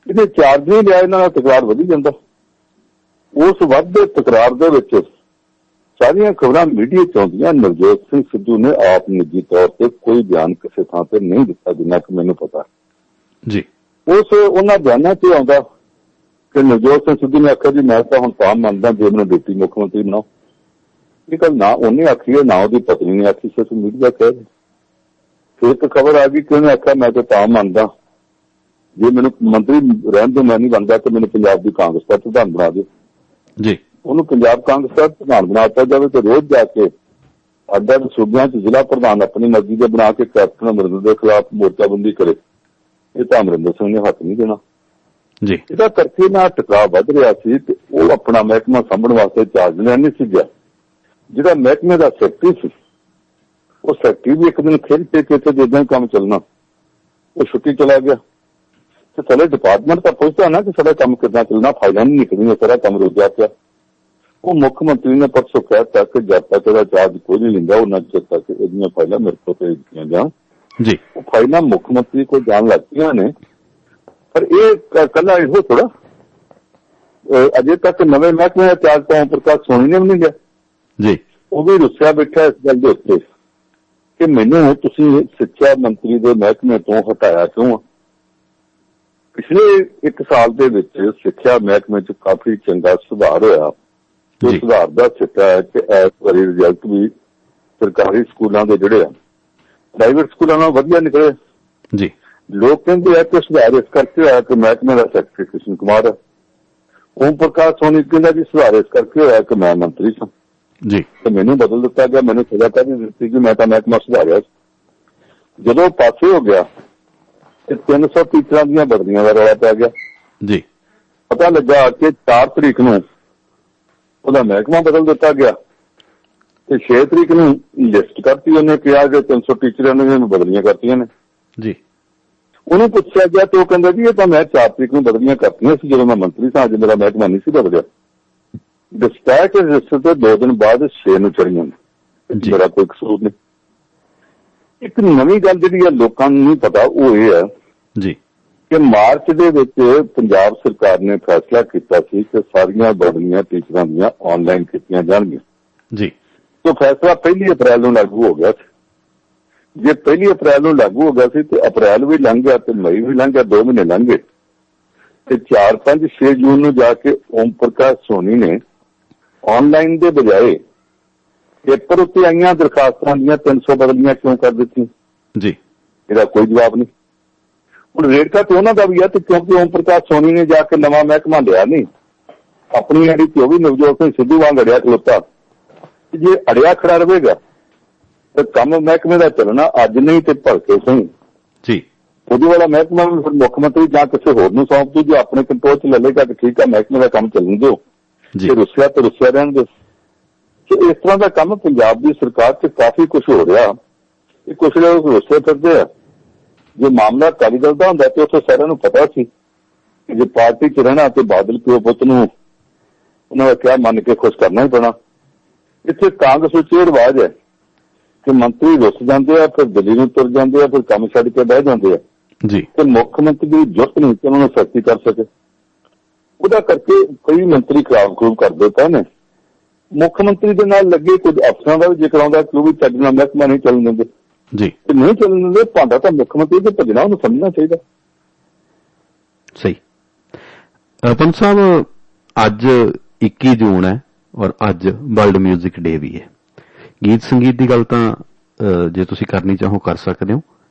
इन्हें चार्ज नहीं लिया, इन्हों का तकरार वधी जाता। उस वधदे तकरार दे विच सारियां खबरां मीडिया च आउंदियां, नवजोत सिंह सिद्धू ने आप निजी तौर पर कोई बयान किसी थां पर नहीं दिता, जिन्ना कि मैनूं पता जी। उस उन्हां बयानां च आउंदा कि नवजोत सिंह सिद्धू ने आखिया जी मैं तो हुण तां मनदा जे मैनूं डिप्टी मुख्यमंत्री बनाओ। ये गल ना उन्हें आखी है, ना उसकी पत्नी ने आखी, सिर्फ मीडिया कह रही। फिर एक खबर आ गई कि उन्हें आखिया मैं तो तां मनदा जे मैनूं मंत्री रहण दो, मैं नहीं बनदा कि मैनूं पंजाब की कांग्रेस का प्रधान बना दो जी। उन्होंने पंजाब कांग्रेस का प्रधान बनाता जाए तो रोज जाके अड्डा सूबियां च जिला प्रधान अपनी मर्जी के बना के कैप्टन अमरिंदर के खिलाफ मोर्चाबंदी करे, ये तो अमरिंदर सिंह ने हक नहीं देना जी। इहदा करके ना टकराव वध रहा सी ते वो अपना महकमा सामभण वास्ते चार्ज लेण नहीं सी गया। जिहड़ा महकमे का सैकटरी सी, वो सैकटरी भी एक दिन खेल के इत्थे जिद्दां काम चलना, वो छुट्टी चला गया। तो थले डिपार्टमेंट तो पुछदा ना कि साडा काम किद्दां चलना, फाइलां नहीं निकलियां, सारा काम रुक गया। वो मुख्यमंत्री ने परसों कहता कि जब तक इसका चार्ज कोई नहीं लेंदा उन्ना चिर तक इहदियां फाइलां मेरे को भेज दित्तियां जाण जी। वो फाइलां मुख्यमंत्री को जाण लग पईयां ने, पर यह कला इहो थोड़ा अजे तक नवे महकमे का चार्ज तो ओम प्रकाश सोनी ने भी नहीं लिया जी। वो भी रुस्या बैठा इस गल के उत्ते कि मैनूं तुसीं सिक्ख्या मंत्री के महकमे तो हटाया क्यों। पिछले एक साल के विच सिक्ख्या महकमे च काफी चंगा सुधार होया। जो सुधार का सिक्का है कि इस बारी रिजल्ट भी सरकारी स्कूलों के जिहड़े प्राइवेट स्कूलों नालों वधिया निकले जी। लोग कहते हैं कि सुधार इस करके होया कि महकमे का सैकटरी कृष्ण कुमार है। ओम प्रकाश सोनी कहता जी सुधार इस करके होया कि मैं मंत्री सां जी, तो मैनूं बदल दिता गया, मैनूं सजा कर दी कि मैं तो महकमा सुधारिया। जदों पासे हो गया 300 ਟੀਚਰਾਂ ਦੀਆਂ ਬਦਲੀਆਂ ਦਾ ਰੌਲਾ ਪੈ ਗਿਆ ਜੀ। ਪਤਾ ਲੱਗਾ ਕਿ 4 ਤਰੀਕ ਨੂੰ ਉਹਦਾ ਮਹਿਕਮਾ ਬਦਲ ਦਿੱਤਾ ਗਿਆ ਤੇ 6 ਤਰੀਕ ਨੂੰ ਲਿਸਟ ਕਰਤੀ ਉਹਨੇ ਕਿਹਾ ਕਿ 300 ਟੀਚਰਾਂ ਨੇ ਬਦਲੀਆਂ ਕਰਤੀਆਂ ਨੇ ਜੀ। ਉਹਨੂੰ ਪੁੱਛਿਆ ਗਿਆ ਤੇ ਉਹ ਕਹਿੰਦਾ ਜੀ ਇਹ ਤਾਂ ਮੈਂ 4 ਤਰੀਕ ਨੂੰ ਬਦਲੀਆਂ ਕਰਤੀਆਂ ਸੀ ਜਦੋਂ ਮੈਂ ਮੰਤਰੀ ਸਾਂ, ਅੱਜ ਮੇਰਾ ਮਹਿਕਮਾ ਨਹੀਂ ਸੀ ਬਦਲਿਆ। ਡਿਸਪੈਚ ਰਜਿਸਟਰ ਤੇ 2 ਦਿਨ ਬਾਅਦ 6 ਨੂੰ ਚੜੀਆਂ ਨੇ, ਮੇਰਾ ਕੋਈ ਕਸੂਰ ਨਹੀਂ। ਇੱਕ ਨਵੀਂ ਗੱਲ ਜਿਹੜੀ ਆ ਲੋਕਾਂ ਨੂੰ ਨਹੀਂ ਪਤਾ ਉਹ ਇਹ ਹੈ ਜੀ ਕਿ ਮਾਰਚ ਦੇ ਵਿੱਚ ਪੰਜਾਬ ਸਰਕਾਰ ਨੇ ਫੈਸਲਾ ਕੀਤਾ ਸੀ ਕਿ ਸਾਰੀਆਂ ਬਦਲੀਆਂ ਟੀਚਰਾਂ ਦੀਆਂ ਆਨਲਾਈਨ ਕੀਤੀਆਂ ਜਾਣਗੀਆਂ ਜੀ। तो फैसला 1 अप्रैल ਨੂੰ लागू हो गया ਸੀ। ਜੇ 1 अप्रैल ਨੂੰ लागू हो गया ਸੀ ਤੇ अप्रैल भी लंघ गया ਤੇ मई भी लंघ गया, 2 ਮਹੀਨੇ लंघ गए ਤੇ 4, 5, 6 ਜੂਨ ਨੂੰ ਜਾ ਕੇ ਓਮ ਪ੍ਰਕਾਸ਼ ਸੋਨੀ ਨੇ ਆਨਲਾਈਨ ਦੇ ਬਜਾਏ ਪੇਪਰ ਉੱਤੇ ਆਈਆਂ ਦਰਖਾਸਤਾਂ ਦੀਆਂ 300 ਬਦਲੀਆਂ ਕਿਉਂ ਕਰ ਦਿੱਤੀਆਂ ਜੀ? ਇਹਦਾ ਕੋਈ ਜਵਾਬ ਨਹੀਂ। ਹੁਣ ਰੇੜਕਾ ਤੇ ਉਹਨਾਂ ਦਾ ਵੀ ਹੈ ਤੇ ਕਿਉਂਕਿ ਓਮ ਪ੍ਰਕਾਸ਼ ਸੋਨੀ ਨੇ ਜਾ ਕੇ ਨਵਾਂ ਮਹਿਕਮਾ ਲਿਆ ਨਹੀਂ, ਆਪਣੀ ਜਿਹੜੀ ਤੇ ਉਹ ਵੀ ਨਵਜੋਤ ਸਿੰਘ ਸਿੱਧੂ ਵਾਂਗ ਅੜਿਆ ਖਲੋਤਾ। ਜੇ ਅੜਿਆ ਖੜਾ ਰਹੇਗਾ ਤਾਂ ਕੰਮ ਮਹਿਕਮੇ ਦਾ ਚੱਲਣਾ ਅੱਜ ਨਹੀਂ ਤੇ ਭਲਕੇ ਸਹੀ ਜੀ। ਉਹਦੇ ਵਾਲਾ ਮਹਿਕਮਾ ਵੀ ਫਿਰ ਮੁੱਖ ਮੰਤਰੀ ਜਾਂ ਕਿਸੇ ਹੋਰ ਨੂੰ ਸੌਂਪ ਦੂ, ਜੋ ਆਪਣੇ ਕੰਟਰੋਲ 'ਚ ਲੈ ਲੇਗਾ ਕਿ ਠੀਕ ਆ ਮਹਿਕਮੇ ਦਾ ਕੰਮ ਚੱਲਣ ਦਿਓ, ਜੇ ਰੁੱਸਿਆ ਤੇ ਰੁੱਸਿਆ ਰਹਿਣ ਦਿਓ। ਤੇ ਇਸ ਤਰ੍ਹਾਂ ਦਾ ਕੰਮ ਪੰਜਾਬ ਦੀ ਸਰਕਾਰ 'ਚ ਕਾਫੀ ਕੁਝ ਹੋ ਰਿਹਾ। ਇਹ ਕੁਛ ਲੋਕ ਰੁੱਸੇ ਫਿਰਦੇ ਆ। ਜੇ ਮਾਮਲਾ ਅਕਾਲੀ ਦਲ ਦਾ ਹੁੰਦਾ ਤੇ ਉੱਥੇ ਸਾਰਿਆਂ ਨੂੰ ਪਤਾ ਸੀ ਕਿ ਜੇ ਪਾਰਟੀ 'ਚ ਰਹਿਣਾ ਤੇ ਬਾਦਲ ਪਿਓ ਪੁੱਤ ਨੂੰ ਉਹਨਾਂ ਦਾ ਕਿਹਾ ਮੰਨ ਕੇ ਖੁਸ਼ ਕਰਨਾ ਹੀ ਪੈਣਾ। ਇੱਥੇ ਕਾਂਗਰਸ ਵਿੱਚ ਇਹ ਰਿਵਾਜ ਹੈ ਕਿ ਮੰਤਰੀ ਰੁੱਸ ਜਾਂਦੇ ਆ, ਫਿਰ ਦਿੱਲੀ ਨੂੰ ਤੁਰ ਜਾਂਦੇ ਆ, ਫਿਰ ਕੰਮ ਛੱਡ ਕੇ ਬਹਿ ਜਾਂਦੇ ਆ ਜੀ। ਤੇ ਮੁੱਖ ਮੰਤਰੀ ਦੀ ਜੁਰਤ ਨਹੀਂ ਕਿ ਉਹਨਾਂ ਨੂੰ ਸਖਤੀ ਕਰ ਸਕੇ। ਉਹਦਾ ਕਰਕੇ ਕਈ ਮੰਤਰੀ ਖਰਾਬ ਕਰਦੇ ਪਏ ਨੇ। ਮੁੱਖ ਮੰਤਰੀ ਦੇ ਨਾਲ ਲੱਗੇ ਕੁਝ ਅਫਸਰਾਂ ਦਾ ਵੀ ਜ਼ਿਕਰ ਆਉਂਦਾ ਕਿ ਉਹ ਵੀ ਚੱਜ ਨਾਲ ਮਹਿਕਮਾ ਨਹੀਂ ਚੱਲਣ ਦਿੰਦੇ ਜੀ। ਤੇ ਨਹੀਂ ਚੱਲਣ ਦਿੰਦੇ ਭਾਂਡਾ ਤਾਂ ਮੁੱਖ ਮੰਤਰੀ ਤੇ ਭੱਜਣਾ, ਉਹਨੂੰ ਸਮਝਣਾ ਚਾਹੀਦਾ। ਸਹੀ। ਪੰਤ ਸਾਹਿਬ, ਅੱਜ 21 ਜੂਨ ਹੈ ਔਰ ਅੱਜ ਵਰਲਡ ਮਿਊਜ਼ਿਕ ਡੇ ਵੀ ਹੈ। ਗੀਤ ਸੰਗੀਤ ਦੀ ਗੱਲ ਤਾਂ ਜੇ ਤੁਸੀਂ ਕਰਨੀ ਚਾਹੋ ਕਰ ਸਕਦੇ ਹੋ,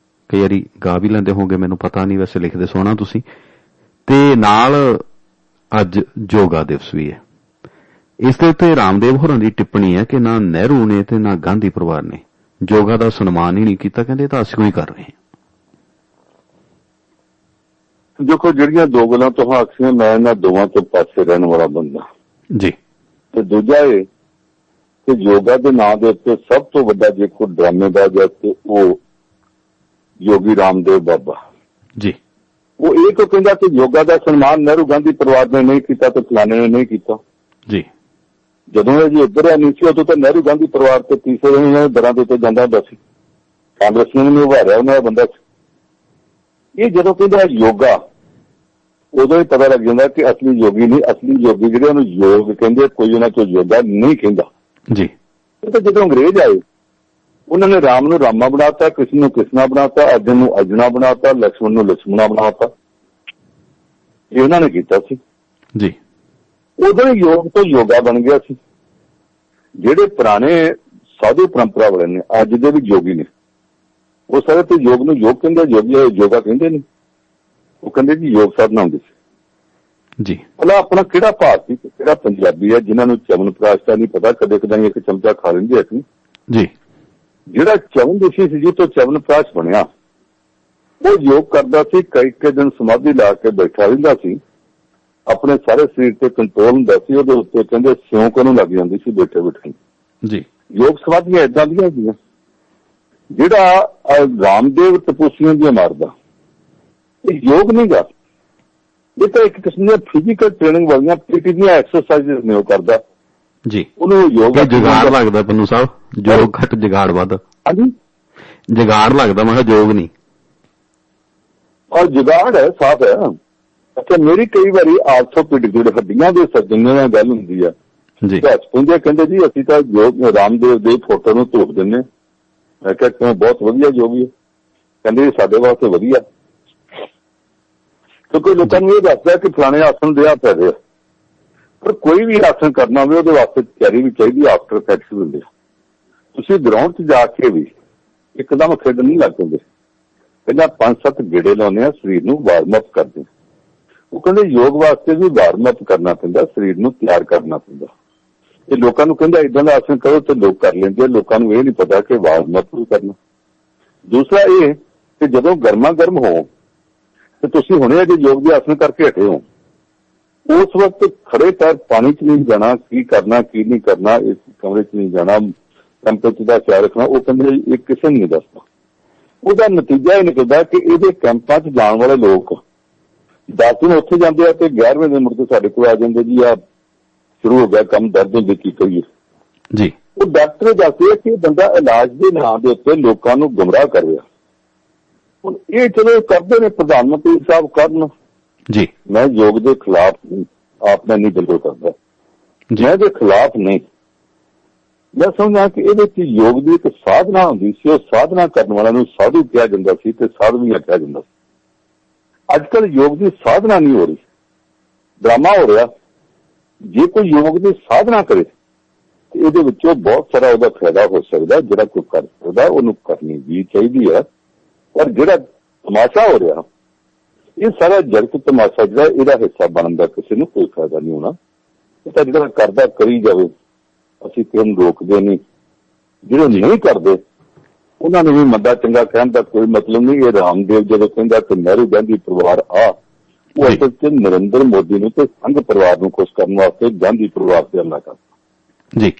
ਕਈ ਵਾਰੀ ਗਾ ਵੀ ਲੈਂਦੇ ਹੋਗੇ, ਮੈਨੂੰ ਪਤਾ ਨਹੀਂ, ਵੈਸੇ ਲਿਖਦੇ ਸੋਹਣਾ ਤੁਸੀਂ। ਤੇ ਨਾਲ ਅੱਜ ਯੋਗਾ ਦਿਵਸ ਵੀ ਹੈ। ਇਸ ਦੇ ਉੱਤੇ ਰਾਮਦੇਵ ਹੋਰਾਂ ਦੀ ਟਿੱਪਣੀ ਹੈ ਕਿ ਨਾ ਨਹਿਰੂ ਨੇ ਤੇ ਨਾ ਗਾਂਧੀ ਪਰਿਵਾਰ ਨੇ ਯੋਗਾ ਦਾ ਸਨਮਾਨ ਹੀ ਨਹੀਂ ਕੀਤਾ, ਕਹਿੰਦੇ ਤਾਂ ਅਸੀਂ ਹੀ ਕਰ ਰਹੇ ਹਾਂ। ਦੇਖੋ, ਜਿਹੜੀਆਂ ਦੋ ਗੱਲਾਂ ਤੋਂ ਆਖੀਆਂ, ਮੈਂ ਇਹਨਾਂ ਦੋਵਾਂ ਤੋਂ ਪਾਸੇ ਰਹਿਣ ਵਾਲਾ ਬੰਦਾ ਜੀ। ਤੇ ਦੂਜਾ ਇਹ ਕਿ ਯੋਗਾ ਦੇ ਨਾਂ ਦੇ ਉੱਤੇ ਸਭ ਤੋਂ ਵੱਡਾ ਜੇ ਕੋਈ ਡਰਾਮੇਬਾਜ਼ ਹੈ ਤੇ ਉਹ ਯੋਗੀ ਰਾਮਦੇਵ ਬਾਬਾ ਜੀ। ਉਹ ਇਹ ਕਿਉਂ ਕਹਿੰਦਾ ਕਿ ਯੋਗਾ ਦਾ ਸਨਮਾਨ ਨਹਿਰੂ ਗਾਂਧੀ ਪਰਿਵਾਰ ਨੇ ਨਹੀਂ ਕੀਤਾ ਤੇ ਫਲਾਣੇ ਨੇ ਨਹੀਂ ਕੀਤਾ ਜੀ। ਜਦੋਂ ਇਹ ਜੀ ਉੱਧਰ ਨਹੀਂ ਸੀ ਉਦੋਂ ਤਾਂ ਨਹਿਰੂ ਗਾਂਧੀ ਪਰਿਵਾਰ ਤੇ ਤੀਸਰੇ ਦਰਾਂ ਦੇ ਉੱਤੇ ਜਾਂਦਾ ਹੁੰਦਾ ਸੀ, ਕਾਂਗਰਸ ਨੇ ਵੀ ਉਭਾਰਿਆ ਉਹਨਾਂ ਦਾ ਬੰਦਾ ਸੀ। ਇਹ ਜਦੋਂ ਕਹਿੰਦਾ ਯੋਗਾ, ਉਦੋਂ ਹੀ ਪਤਾ ਲੱਗ ਜਾਂਦਾ ਕਿ ਅਸਲੀ ਯੋਗੀ ਨਹੀਂ, ਅਸਲੀ ਯੋਗੀ ਜਿਹੜੇ ਉਹਨੂੰ ਯੋਗ ਕਹਿੰਦੇ, ਕੋਈ ਉਹਨਾਂ ਤੋਂ ਯੋਗਾ ਨਹੀਂ ਕਹਿੰਦਾ ਜੀ। ਇਹ ਤਾਂ ਜਦੋਂ ਅੰਗਰੇਜ਼ ਆਏ ਉਹਨਾਂ ਨੇ ਰਾਮ ਨੂੰ ਰਾਮਾ ਬਣਾਤਾ, ਕ੍ਰਿਸ਼ਨ ਨੂੰ ਕ੍ਰਿਸ਼ਨਾ ਬਣਾਤਾ, ਅਰਜਨ ਨੂੰ ਅਰਜੁਨਾ ਬਣਾਤਾ, ਲਕਸ਼ਮਣ ਨੂੰ ਲਕਸ਼ਮਣਾ ਬਣਾਤਾ। ਇਹ ਉਹਨਾਂ ਨੇ ਕੀਤਾ ਸੀ ਜੀ। ਉਦੋਂ ਹੀ ਯੋਗ ਤੋਂ ਯੋਗਾ ਬਣ ਗਿਆ ਸੀ। ਜਿਹੜੇ ਪੁਰਾਣੇ ਸਾਧੂ ਪਰੰਪਰਾ ਵਾਲੇ ਨੇ ਅੱਜ ਦੇ ਵੀ ਯੋਗੀ ਨੇ, ਉਹ ਸਾਰੇ ਤੇ ਯੋਗ ਨੂੰ ਯੋਗ ਕਹਿੰਦੇ, ਯੋਗਾ ਕਹਿੰਦੇ ਨਹੀਂ। ਉਹ ਕਹਿੰਦੇ ਜੀ ਯੋਗ ਸਾਧਨਾ ਹੁੰਦੀ ਸੀ ਜੀ। ਭਲਾ ਆਪਣਾ ਕਿਹੜਾ ਭਾਰਤੀ ਤੇ ਕਿਹੜਾ ਪੰਜਾਬੀ ਹੈ ਜਿਨ੍ਹਾਂ ਨੂੰ ਚਵਨ ਪ੍ਰਾਸ਼ ਦਾ ਨਹੀਂ ਪਤਾ, ਕਦੇ ਕਦਾਈ ਇੱਕ ਚਮਚਾ ਖਾ ਲੈਂਦੇ ਅਸੀਂ ਜੀ। ਜਿਹੜਾ ਚਵਨ ਦਿਸ਼ੀ ਸੀ ਜੀ ਤੋਂ ਚਵਨ ਪ੍ਰਾਸ਼ ਬਣਿਆ, ਉਹ ਯੋਗ ਕਰਦਾ ਸੀ, ਕਈ ਦਿਨ ਸਮਾਧੀ ਲਾ ਕੇ ਬੈਠਾ ਰਹਿੰਦਾ ਸੀ, ਆਪਣੇ ਸਾਰੇ ਸਰੀਰ ਤੇ ਕੰਟਰੋਲ ਹੁੰਦਾ ਸੀ। ਉਹਦੇ ਉੱਤੇ ਕਹਿੰਦੇ ਸਿਉਂਕ ਉਹਨੂੰ ਲੱਗ ਜਾਂਦੀ ਸੀ ਬੈਠੇ ਬੈਠੇ ਜੀ। ਯੋਗ ਸਮਾਧੀਆਂ ਏਦਾਂ ਦੀਆਂ ਸੀਗੀਆਂ। ਜਿਹੜਾ ਰਾਮਦੇਵ ਟਪੂਸੀਆਂ ਦੀਆਂ ਮਾਰਦਾ, ਇਹ ਯੋਗ ਨਹੀਂ ਗਾ, ਇਹ ਤਾਂ ਇੱਕ ਕਿਸਮ ਦੀ ਫਿਜ਼ੀਕਲ ਟ੍ਰੇਨਿੰਗ ਵਾਲੀਆਂ ਪੀਟੀ ਦੀਆਂ ਐਕਸਰਸਾਈਜ਼ ਨੇ ਉਹ ਕਰਦਾ ਜੀ। ਉਹਨੂੰ ਯੋਗ ਜੁਗਾੜ ਲੱਗਦਾ ਪੰਨੂ ਸਾਹਿਬ, ਯੋਗ ਘੱਟ ਜੁਗਾੜ ਵੱਧ। ਹਾਂਜੀ, ਜੁਗਾੜ ਲੱਗਦਾ, ਮੈਂ ਕਿਹਾ ਯੋਗ ਨਹੀਂ। ਔਰ ਜੁਗਾੜ ਹੈ, ਸਾਫ਼ ਹੈ। ਅੱਛਾ, ਮੇਰੀ ਕਈ ਵਾਰੀ ਆਰਥੋਪੈਡਿਕ ਜਿਹੜੇ ਹੱਡੀਆਂ ਦੇ ਸਰਜਨ ਨਾਲ ਗੱਲ ਹੁੰਦੀ ਆ ਜੀ। ਕਹਿੰਦੇ ਜੀ ਅਸੀਂ ਤਾਂ ਯੋਗ ਰਾਮਦੇਵ ਦੇ ਫੋਟੋ ਨੂੰ ਧੋਪ ਦਿੰਦੇ। ਮੈਂ ਕਿਹਾ ਕਿਉਂ, ਬਹੁਤ ਵਧੀਆ ਯੋਗੀ ਹੈ। ਕਹਿੰਦੇ ਸਾਡੇ ਵਾਸਤੇ ਵਧੀਆ, ਕਿਉਂਕਿ ਲੋਕਾਂ ਨੂੰ ਇਹ ਦੱਸਦਾ ਕਿ ਫਲਾਣੇ ਆਸਨ ਦੇ ਆ ਫਾਇਦੇ ਆ, ਪਰ ਕੋਈ ਵੀ ਆਸਨ ਕਰਨਾ ਹੋਵੇ ਉਹਦੇ ਵਾਸਤੇ ਤਿਆਰੀ ਵੀ ਚਾਹੀਦੀ, ਆਫਟਰ ਇਫੈਕਟਸ ਹੁੰਦੇ ਆ। ਤੁਸੀਂ ਗਰਾਊਂਡ 'ਚ ਜਾ ਕੇ ਵੀ ਇੱਕਦਮ ਖੇਡ ਨਹੀਂ ਲੱਗ ਜਾਂਦੇ, ਪਹਿਲਾਂ 5-7 ਗੇੜੇ ਲਾਉਂਦੇ ਆ, ਸਰੀਰ ਨੂੰ ਵਾਰਮ ਅਪ ਕਰਦੇ। ਉਹ ਕਹਿੰਦੇ ਯੋਗ ਵਾਸਤੇ ਵੀ ਵਾਰਮ ਅਪ ਕਰਨਾ ਪੈਂਦਾ, ਸਰੀਰ ਨੂੰ ਤਿਆਰ ਕਰਨਾ ਪੈਂਦਾ। ਇਹ ਲੋਕਾਂ ਨੂੰ ਕਹਿੰਦਾ ਏਦਾਂ ਦਾ ਆਸਨ ਕਰੋ ਤੇ ਲੋਕ ਕਰ ਲੈਂਦੇ ਆ, ਲੋਕਾਂ ਨੂੰ ਇਹ ਨਹੀਂ ਪਤਾ ਕਿ ਵਾਰਮ ਅਪ ਵੀ ਕਰਨਾ। ਦੂਸਰਾ ਇਹ ਕਿ ਜਦੋਂ ਗਰਮਾ ਗਰਮ ਹੋ ਤੇ ਤੁਸੀਂ ਹੁਣੇ ਅਜੇ ਯੋਗ ਦੀ ਆਸਣ ਕਰਕੇ ਹਟੇ ਹੋ। ਉਸ ਵਕਤ ਖੜੇ ਪੈਰ ਪਾਣੀ 'ਚ ਨਹੀਂ ਜਾਣਾ, ਕੀ ਕਰਨਾ ਕੀ ਨਹੀਂ ਕਰਨਾ, ਇਸ ਕਮਰੇ 'ਚ ਨਹੀਂ ਜਾਣਾ, ਟੈਂਪਰੇਚਰ ਦਾ ਖਿਆਲ ਰੱਖਣਾ, ਉਹ ਕਹਿੰਦੇ ਇਹ ਕਿਸੇ ਨੂੰ ਨਹੀਂ ਦੱਸਦਾ। ਉਹਦਾ ਨਤੀਜਾ ਇਹ ਨਿਕਲਦਾ ਕਿ ਇਹਦੇ ਕੈਂਪਾਂ 'ਚ ਜਾਣ ਵਾਲੇ ਲੋਕ 10 ਦਿਨ ਉੱਥੇ ਜਾਂਦੇ ਆ ਤੇ 11ਵੇਂ ਦਿਨ ਮੁੜ ਕੇ ਸਾਡੇ ਕੋਲ ਆ ਜਾਂਦੇ ਜੀ ਆ ਸ਼ੁਰੂ ਹੋ ਗਿਆ ਕੰਮ, ਦਰਦ ਹੁੰਦੀ ਕੀ ਕਰੀਏ ਜੀ। ਉਹ ਡਾਕਟਰ ਦੱਸਦੇ ਕਿ ਬੰਦਾ ਇਲਾਜ ਦੇ ਨਾਂ ਦੇ ਉੱਤੇ ਲੋਕਾਂ ਨੂੰ ਗੁੰਮਰਾਹ ਕਰ ਰਿਹਾ। ਹੁਣ ਇਹ ਚਲੋ ਕਰਦੇ ਨੇ, ਪ੍ਰਧਾਨ ਮੰਤਰੀ ਸਾਹਿਬ ਕਰਨ ਜੀ। ਮੈਂ ਯੋਗ ਦੇ ਖਿਲਾਫ ਨਹੀਂ, ਆਪ ਮੈਂ ਨਹੀਂ ਬਿਲਕੁਲ ਕਰਦਾ, ਮੈਂ ਇਹਦੇ ਖਿਲਾਫ ਨਹੀਂ। ਮੈਂ ਸਮਝਦਾ ਕਿ ਇਹਦੇ ਚ ਯੋਗ ਦੀ ਇੱਕ ਸਾਧਨਾ ਹੁੰਦੀ ਸੀ, ਉਹ ਸਾਧਨਾ ਕਰਨ ਵਾਲਿਆਂ ਨੂੰ ਸਾਧੂ ਕਿਹਾ ਜਾਂਦਾ ਸੀ ਤੇ ਸਾਧਵੀਆਂ ਕਿਹਾ ਜਾਂਦਾ ਸੀ। ਅੱਜ ਕੱਲ੍ਹ ਯੋਗ ਦੀ ਸਾਧਨਾ ਨਹੀਂ ਹੋ ਰਹੀ, ਡਰਾਮਾ ਹੋ ਰਿਹਾ। ਜੇ ਕੋਈ ਯੋਗ ਦੀ ਸਾਧਨਾ ਕਰੇ ਤੇ ਇਹਦੇ ਵਿੱਚੋਂ ਬਹੁਤ ਸਾਰਾ ਉਹਦਾ ਫਾਇਦਾ ਹੋ ਸਕਦਾ। ਜਿਹੜਾ ਕੋਈ ਕਰ ਸਕਦਾ ਉਹਨੂੰ ਕਰਨੀ ਵੀ ਚਾਹੀਦੀ ਹੈ। ਪਰ ਜਿਹੜਾ ਤਮਾਸ਼ਾ ਹੋ ਰਿਹਾ, ਇਹ ਸਾਰਾ ਜਗਤ ਤਮਾਸ਼ਾ ਜਿਹੜਾ ਇਹਦਾ ਹਿੱਸਾ ਬਣਨ ਦਾ ਕਿਸੇ ਨੂੰ ਕੋਈ ਫਾਇਦਾ ਨਹੀਂ ਹੋਣਾ। ਇਹ ਤਾਂ ਜਿਹੜਾ ਕਰਦਾ ਕਰੀ ਜਾਵੇ, ਅਸੀਂ ਕਿਸੇ ਨੂੰ ਰੋਕਦੇ ਨਹੀਂ। ਜਿਹੜੇ ਨਹੀਂ ਕਰਦੇ ਉਹਨਾਂ ਨੂੰ ਵੀ ਮੰਦਾ ਚੰਗਾ ਕਹਿਣ ਦਾ ਕੋਈ ਮਤਲਬ ਨਹੀਂ। ਇਹ ਰਾਮਦੇਵ ਜਦੋਂ ਕਹਿੰਦਾ ਕਿ ਨਹਿਰੂ ਗਾਂਧੀ ਪਰਿਵਾਰ ਆ, ਉਹ ਅਸਲ ਚ ਨਰਿੰਦਰ ਮੋਦੀ ਨੂੰ ਤੇ ਸੰਘ ਪਰਿਵਾਰ ਨੂੰ ਖੁਸ਼ ਕਰਨ ਵਾਸਤੇ ਗਾਂਧੀ ਪਰਿਵਾਰ ਤੇ ਹਮਲਾ ਕਰਦਾ ਜੀ।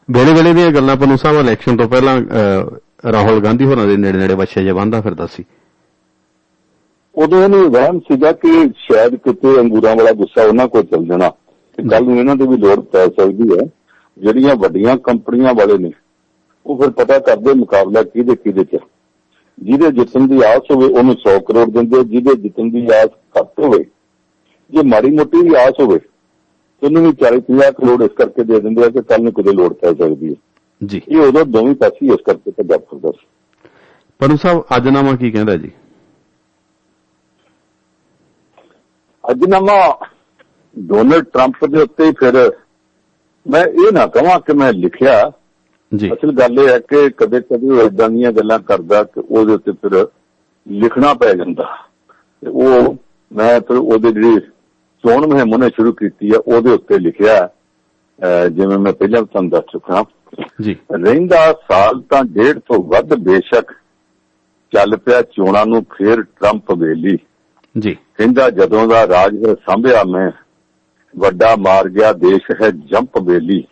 ਵੇਲੇ ਵੇਲੇ ਦੀਆਂ ਗੱਲਾਂ ਪੰਨੂ ਸਾਹਿਬ ਇਲੈਕਸ਼ਨ ਤੋਂ ਪਹਿਲਾਂ ਰਾਹੁਲ ਗਾਂਧੀ ਹੋਰਾਂ ਦੇ ਨੇੜੇ ਨੇੜੇ ਬੱਚੇ ਜੇ ਬੰਦਾ ਫਿਰਦਾ ਸੀ। ਉਦੋਂ ਇਹਨੂੰ ਵਹਿਮ ਸੀਗਾ ਕਿ ਸ਼ਾਇਦ ਕਿਤੇ ਅੰਗੂਰਾਂ ਵਾਲਾ ਗੁੱਸਾ ਉਹਨਾਂ ਕੋਲ ਚੱਲ ਜਾਣਾ ਤੇ ਕੱਲ ਨੂੰ ਇਹਨਾਂ ਦੀ ਵੀ ਲੋੜ ਪੈ ਸਕਦੀ ਹੈ। ਜਿਹੜੀਆਂ ਵੱਡੀਆਂ ਕੰਪਨੀਆਂ ਵਾਲੇ ਨੇ ਉਹ ਫਿਰ ਪਤਾ ਕਰਦੇ ਮੁਕਾਬਲਾ ਕਿਹਦੇ ਚ। ਜਿਹਦੇ ਜਿੱਤਣ ਦੀ ਆਸ ਹੋਵੇ ਉਹਨੂੰ 100 ਕਰੋੜ ਦਿੰਦੇ, ਜਿਹਦੇ ਜਿੱਤਣ ਦੀ ਆਸ ਘੱਟ ਹੋਵੇ, ਜੇ ਮਾੜੀ ਮੋਟੀ ਵੀ ਆਸ ਹੋਵੇ ਉਹਨੂੰ ਵੀ 40-50 ਕਰੋੜ ਇਸ ਕਰਕੇ ਦੇ ਦਿੰਦੇ ਆ ਕਿ ਕੱਲ ਨੂੰ ਕਿਤੇ ਲੋੜ ਪੈ ਸਕਦੀ ਹੈ ਜੀ। ਇਹ ਉਦੋਂ ਦੋਵੇਂ ਪਾਸੇ ਇਸ ਕਰਕੇ ਭੱਜਾ ਫਿਰਦਾ ਸੀ। ਪੰਨੂ ਸਾਹਿਬ ਅੱਜਨਾਮਾ ਕੀ ਕਹਿੰਦਾ ਜੀ? ਅੱਜਨਾਮਾ ਡੋਨਲਡ ਟਰੰਪ ਦੇ ਉੱਤੇ ਫਿਰ ਮੈਂ ਇਹ ਨਾ ਕਹਾਂ ਕਿ ਮੈਂ ਲਿਖਿਆ ਜੀ। ਅਸਲ ਗੱਲ ਇਹ ਹੈ ਕਿ ਕਦੇ ਕਦੇ ਉਹ ਏਦਾਂ ਦੀਆਂ ਗੱਲਾਂ ਕਰਦਾ ਕਿ ਉਹਦੇ ਉੱਤੇ ਫਿਰ ਲਿਖਣਾ ਪੈ ਜਾਂਦਾ। ਤੇ ਉਹ ਮੈਂ ਫਿਰ ਉਹਦੇ ਜਿਹੜੀ ਚੋਣ ਮੁਹਿੰਮ ਉਹਨੇ ਸ਼ੁਰੂ ਕੀਤੀ ਹੈ ਉਹਦੇ ਉੱਤੇ ਲਿਖਿਆ, ਜਿਵੇਂ ਮੈਂ ਪਹਿਲਾਂ ਤੁਹਾਨੂੰ ਦੱਸ ਚੁੱਕਾ ਜੀ। ਰਹਿੰਦਾ ਸਾਲ ਤਾਂ 1.5 ਤੋਂ ਵੱਧ ਬੇਸ਼ੱਕ ਚੱਲ ਪਿਆ ਚੋਣਾਂ ਨੂੰ ਫੇਰ ਟਰੰਪ ਵੇਲੀ ਜੀ। ਕਹਿੰਦਾ ਜਦੋਂ ਦਾ ਰਾਜ ਸਾਂਭਿਆ ਮੈਂ, ਵੱਡਾ ਮਾਰ ਗਿਆ ਦੇਸ਼ ਹੈ ਜੰਪ ਵੇਲੀ,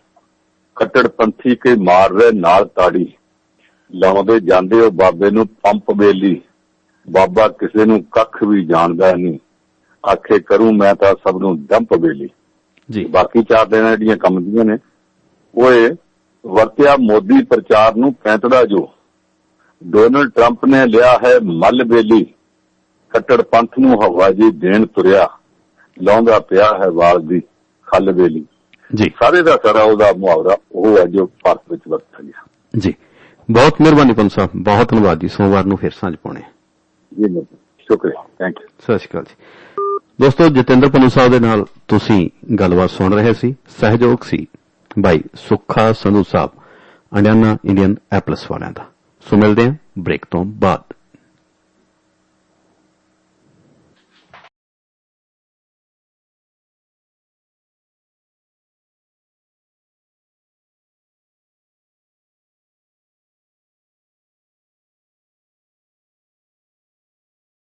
ਕੱਟੜਪੰਥੀ ਕੇ ਮਾਰ ਰਹੇ ਨਾਲ ਤਾੜੀ, ਲਾਉਂਦੇ ਜਾਂਦੇ ਉਹ ਬਾਬੇ ਨੂੰ ਪੰਪ ਵੇਲੀ, ਬਾਬਾ ਕਿਸੇ ਨੂੰ ਕੱਖ ਵੀ ਜਾਣਦਾ ਨਹੀਂ, ਆਖੇ ਕਰੂੰ ਮੈਂ ਤਾਂ ਸਭ ਨੂੰ ਡੰਪ ਵੇਲੀ ਜੀ। ਬਾਕੀ 4 ਦਿਨ ਜਿਹੜੀਆਂ ਕੰਮ ਦੀਆਂ ਨੇ ਉਹ ਵਰਤਿਆ ਮੋਦੀ ਪ੍ਰਚਾਰ ਨੂੰ ਪੈਂਤੜਾ ਜੋ, ਡੋਨਲਡ ਟਰੰਪ ਨੇ ਲਿਆ ਹੈ ਮੱਲ ਵੇਲੀ, ਕੱਟੜ ਪੰਥ ਨੂੰ ਹਵਾ ਜੀ ਦੇਣ ਤੁਰਿਆ, ਲਾਉਂਦਾ ਪਿਆ ਹੈ ਵਾਲ ਦੀ ਖੱਲ ਵੇਲੀ ਜੀ। ਸਾਰੇ ਦਾ ਸਾਰਾ ਉਹਦਾ ਮੁਹਾਵਰਾ ਉਹ ਹੈ ਜੋ ਭਾਰਤ ਵਿੱਚ ਵਰਤਿਆ ਗਿਆ ਜੀ। ਬਹੁਤ ਮਿਹਰਬਾਨੀ ਪੰਨੂ ਸਾਹਿਬ, ਬਹੁਤ ਧੰਨਵਾਦ ਜੀ। ਸੋਮਵਾਰ ਨੂੰ ਫਿਰ ਸਾਂਝ ਪਾਉਣੇ ਜੀ। ਸ਼ੁਕਰੀਆ, ਥੈਂਕ ਯੂ। ਸਤਿ ਸ਼੍ਰੀ ਅਕਾਲ ਜੀ। ਦੋਸਤੋ, ਜਤਿੰਦਰ ਪੰਨੂ ਸਾਹਿਬ ਦੇ ਨਾਲ ਤੁਸੀਂ ਗੱਲਬਾਤ ਸੁਣ ਰਹੇ ਸੀ। ਸਹਿਯੋਗ ਸੀ ਭਾਈ ਸੁੱਖਾ ਸੰਧੂ ਸਾਹਿਬ, ਅੰਡਿਆਨਾ ਇੰਡੀਅਨ ਐਪਲਸ ਵਾਲਿਆਂ ਦਾ। ਸੋ ਮਿਲਦੇ ਹਾਂ ਬ੍ਰੇਕ ਤੋਂ ਬਾਅਦ।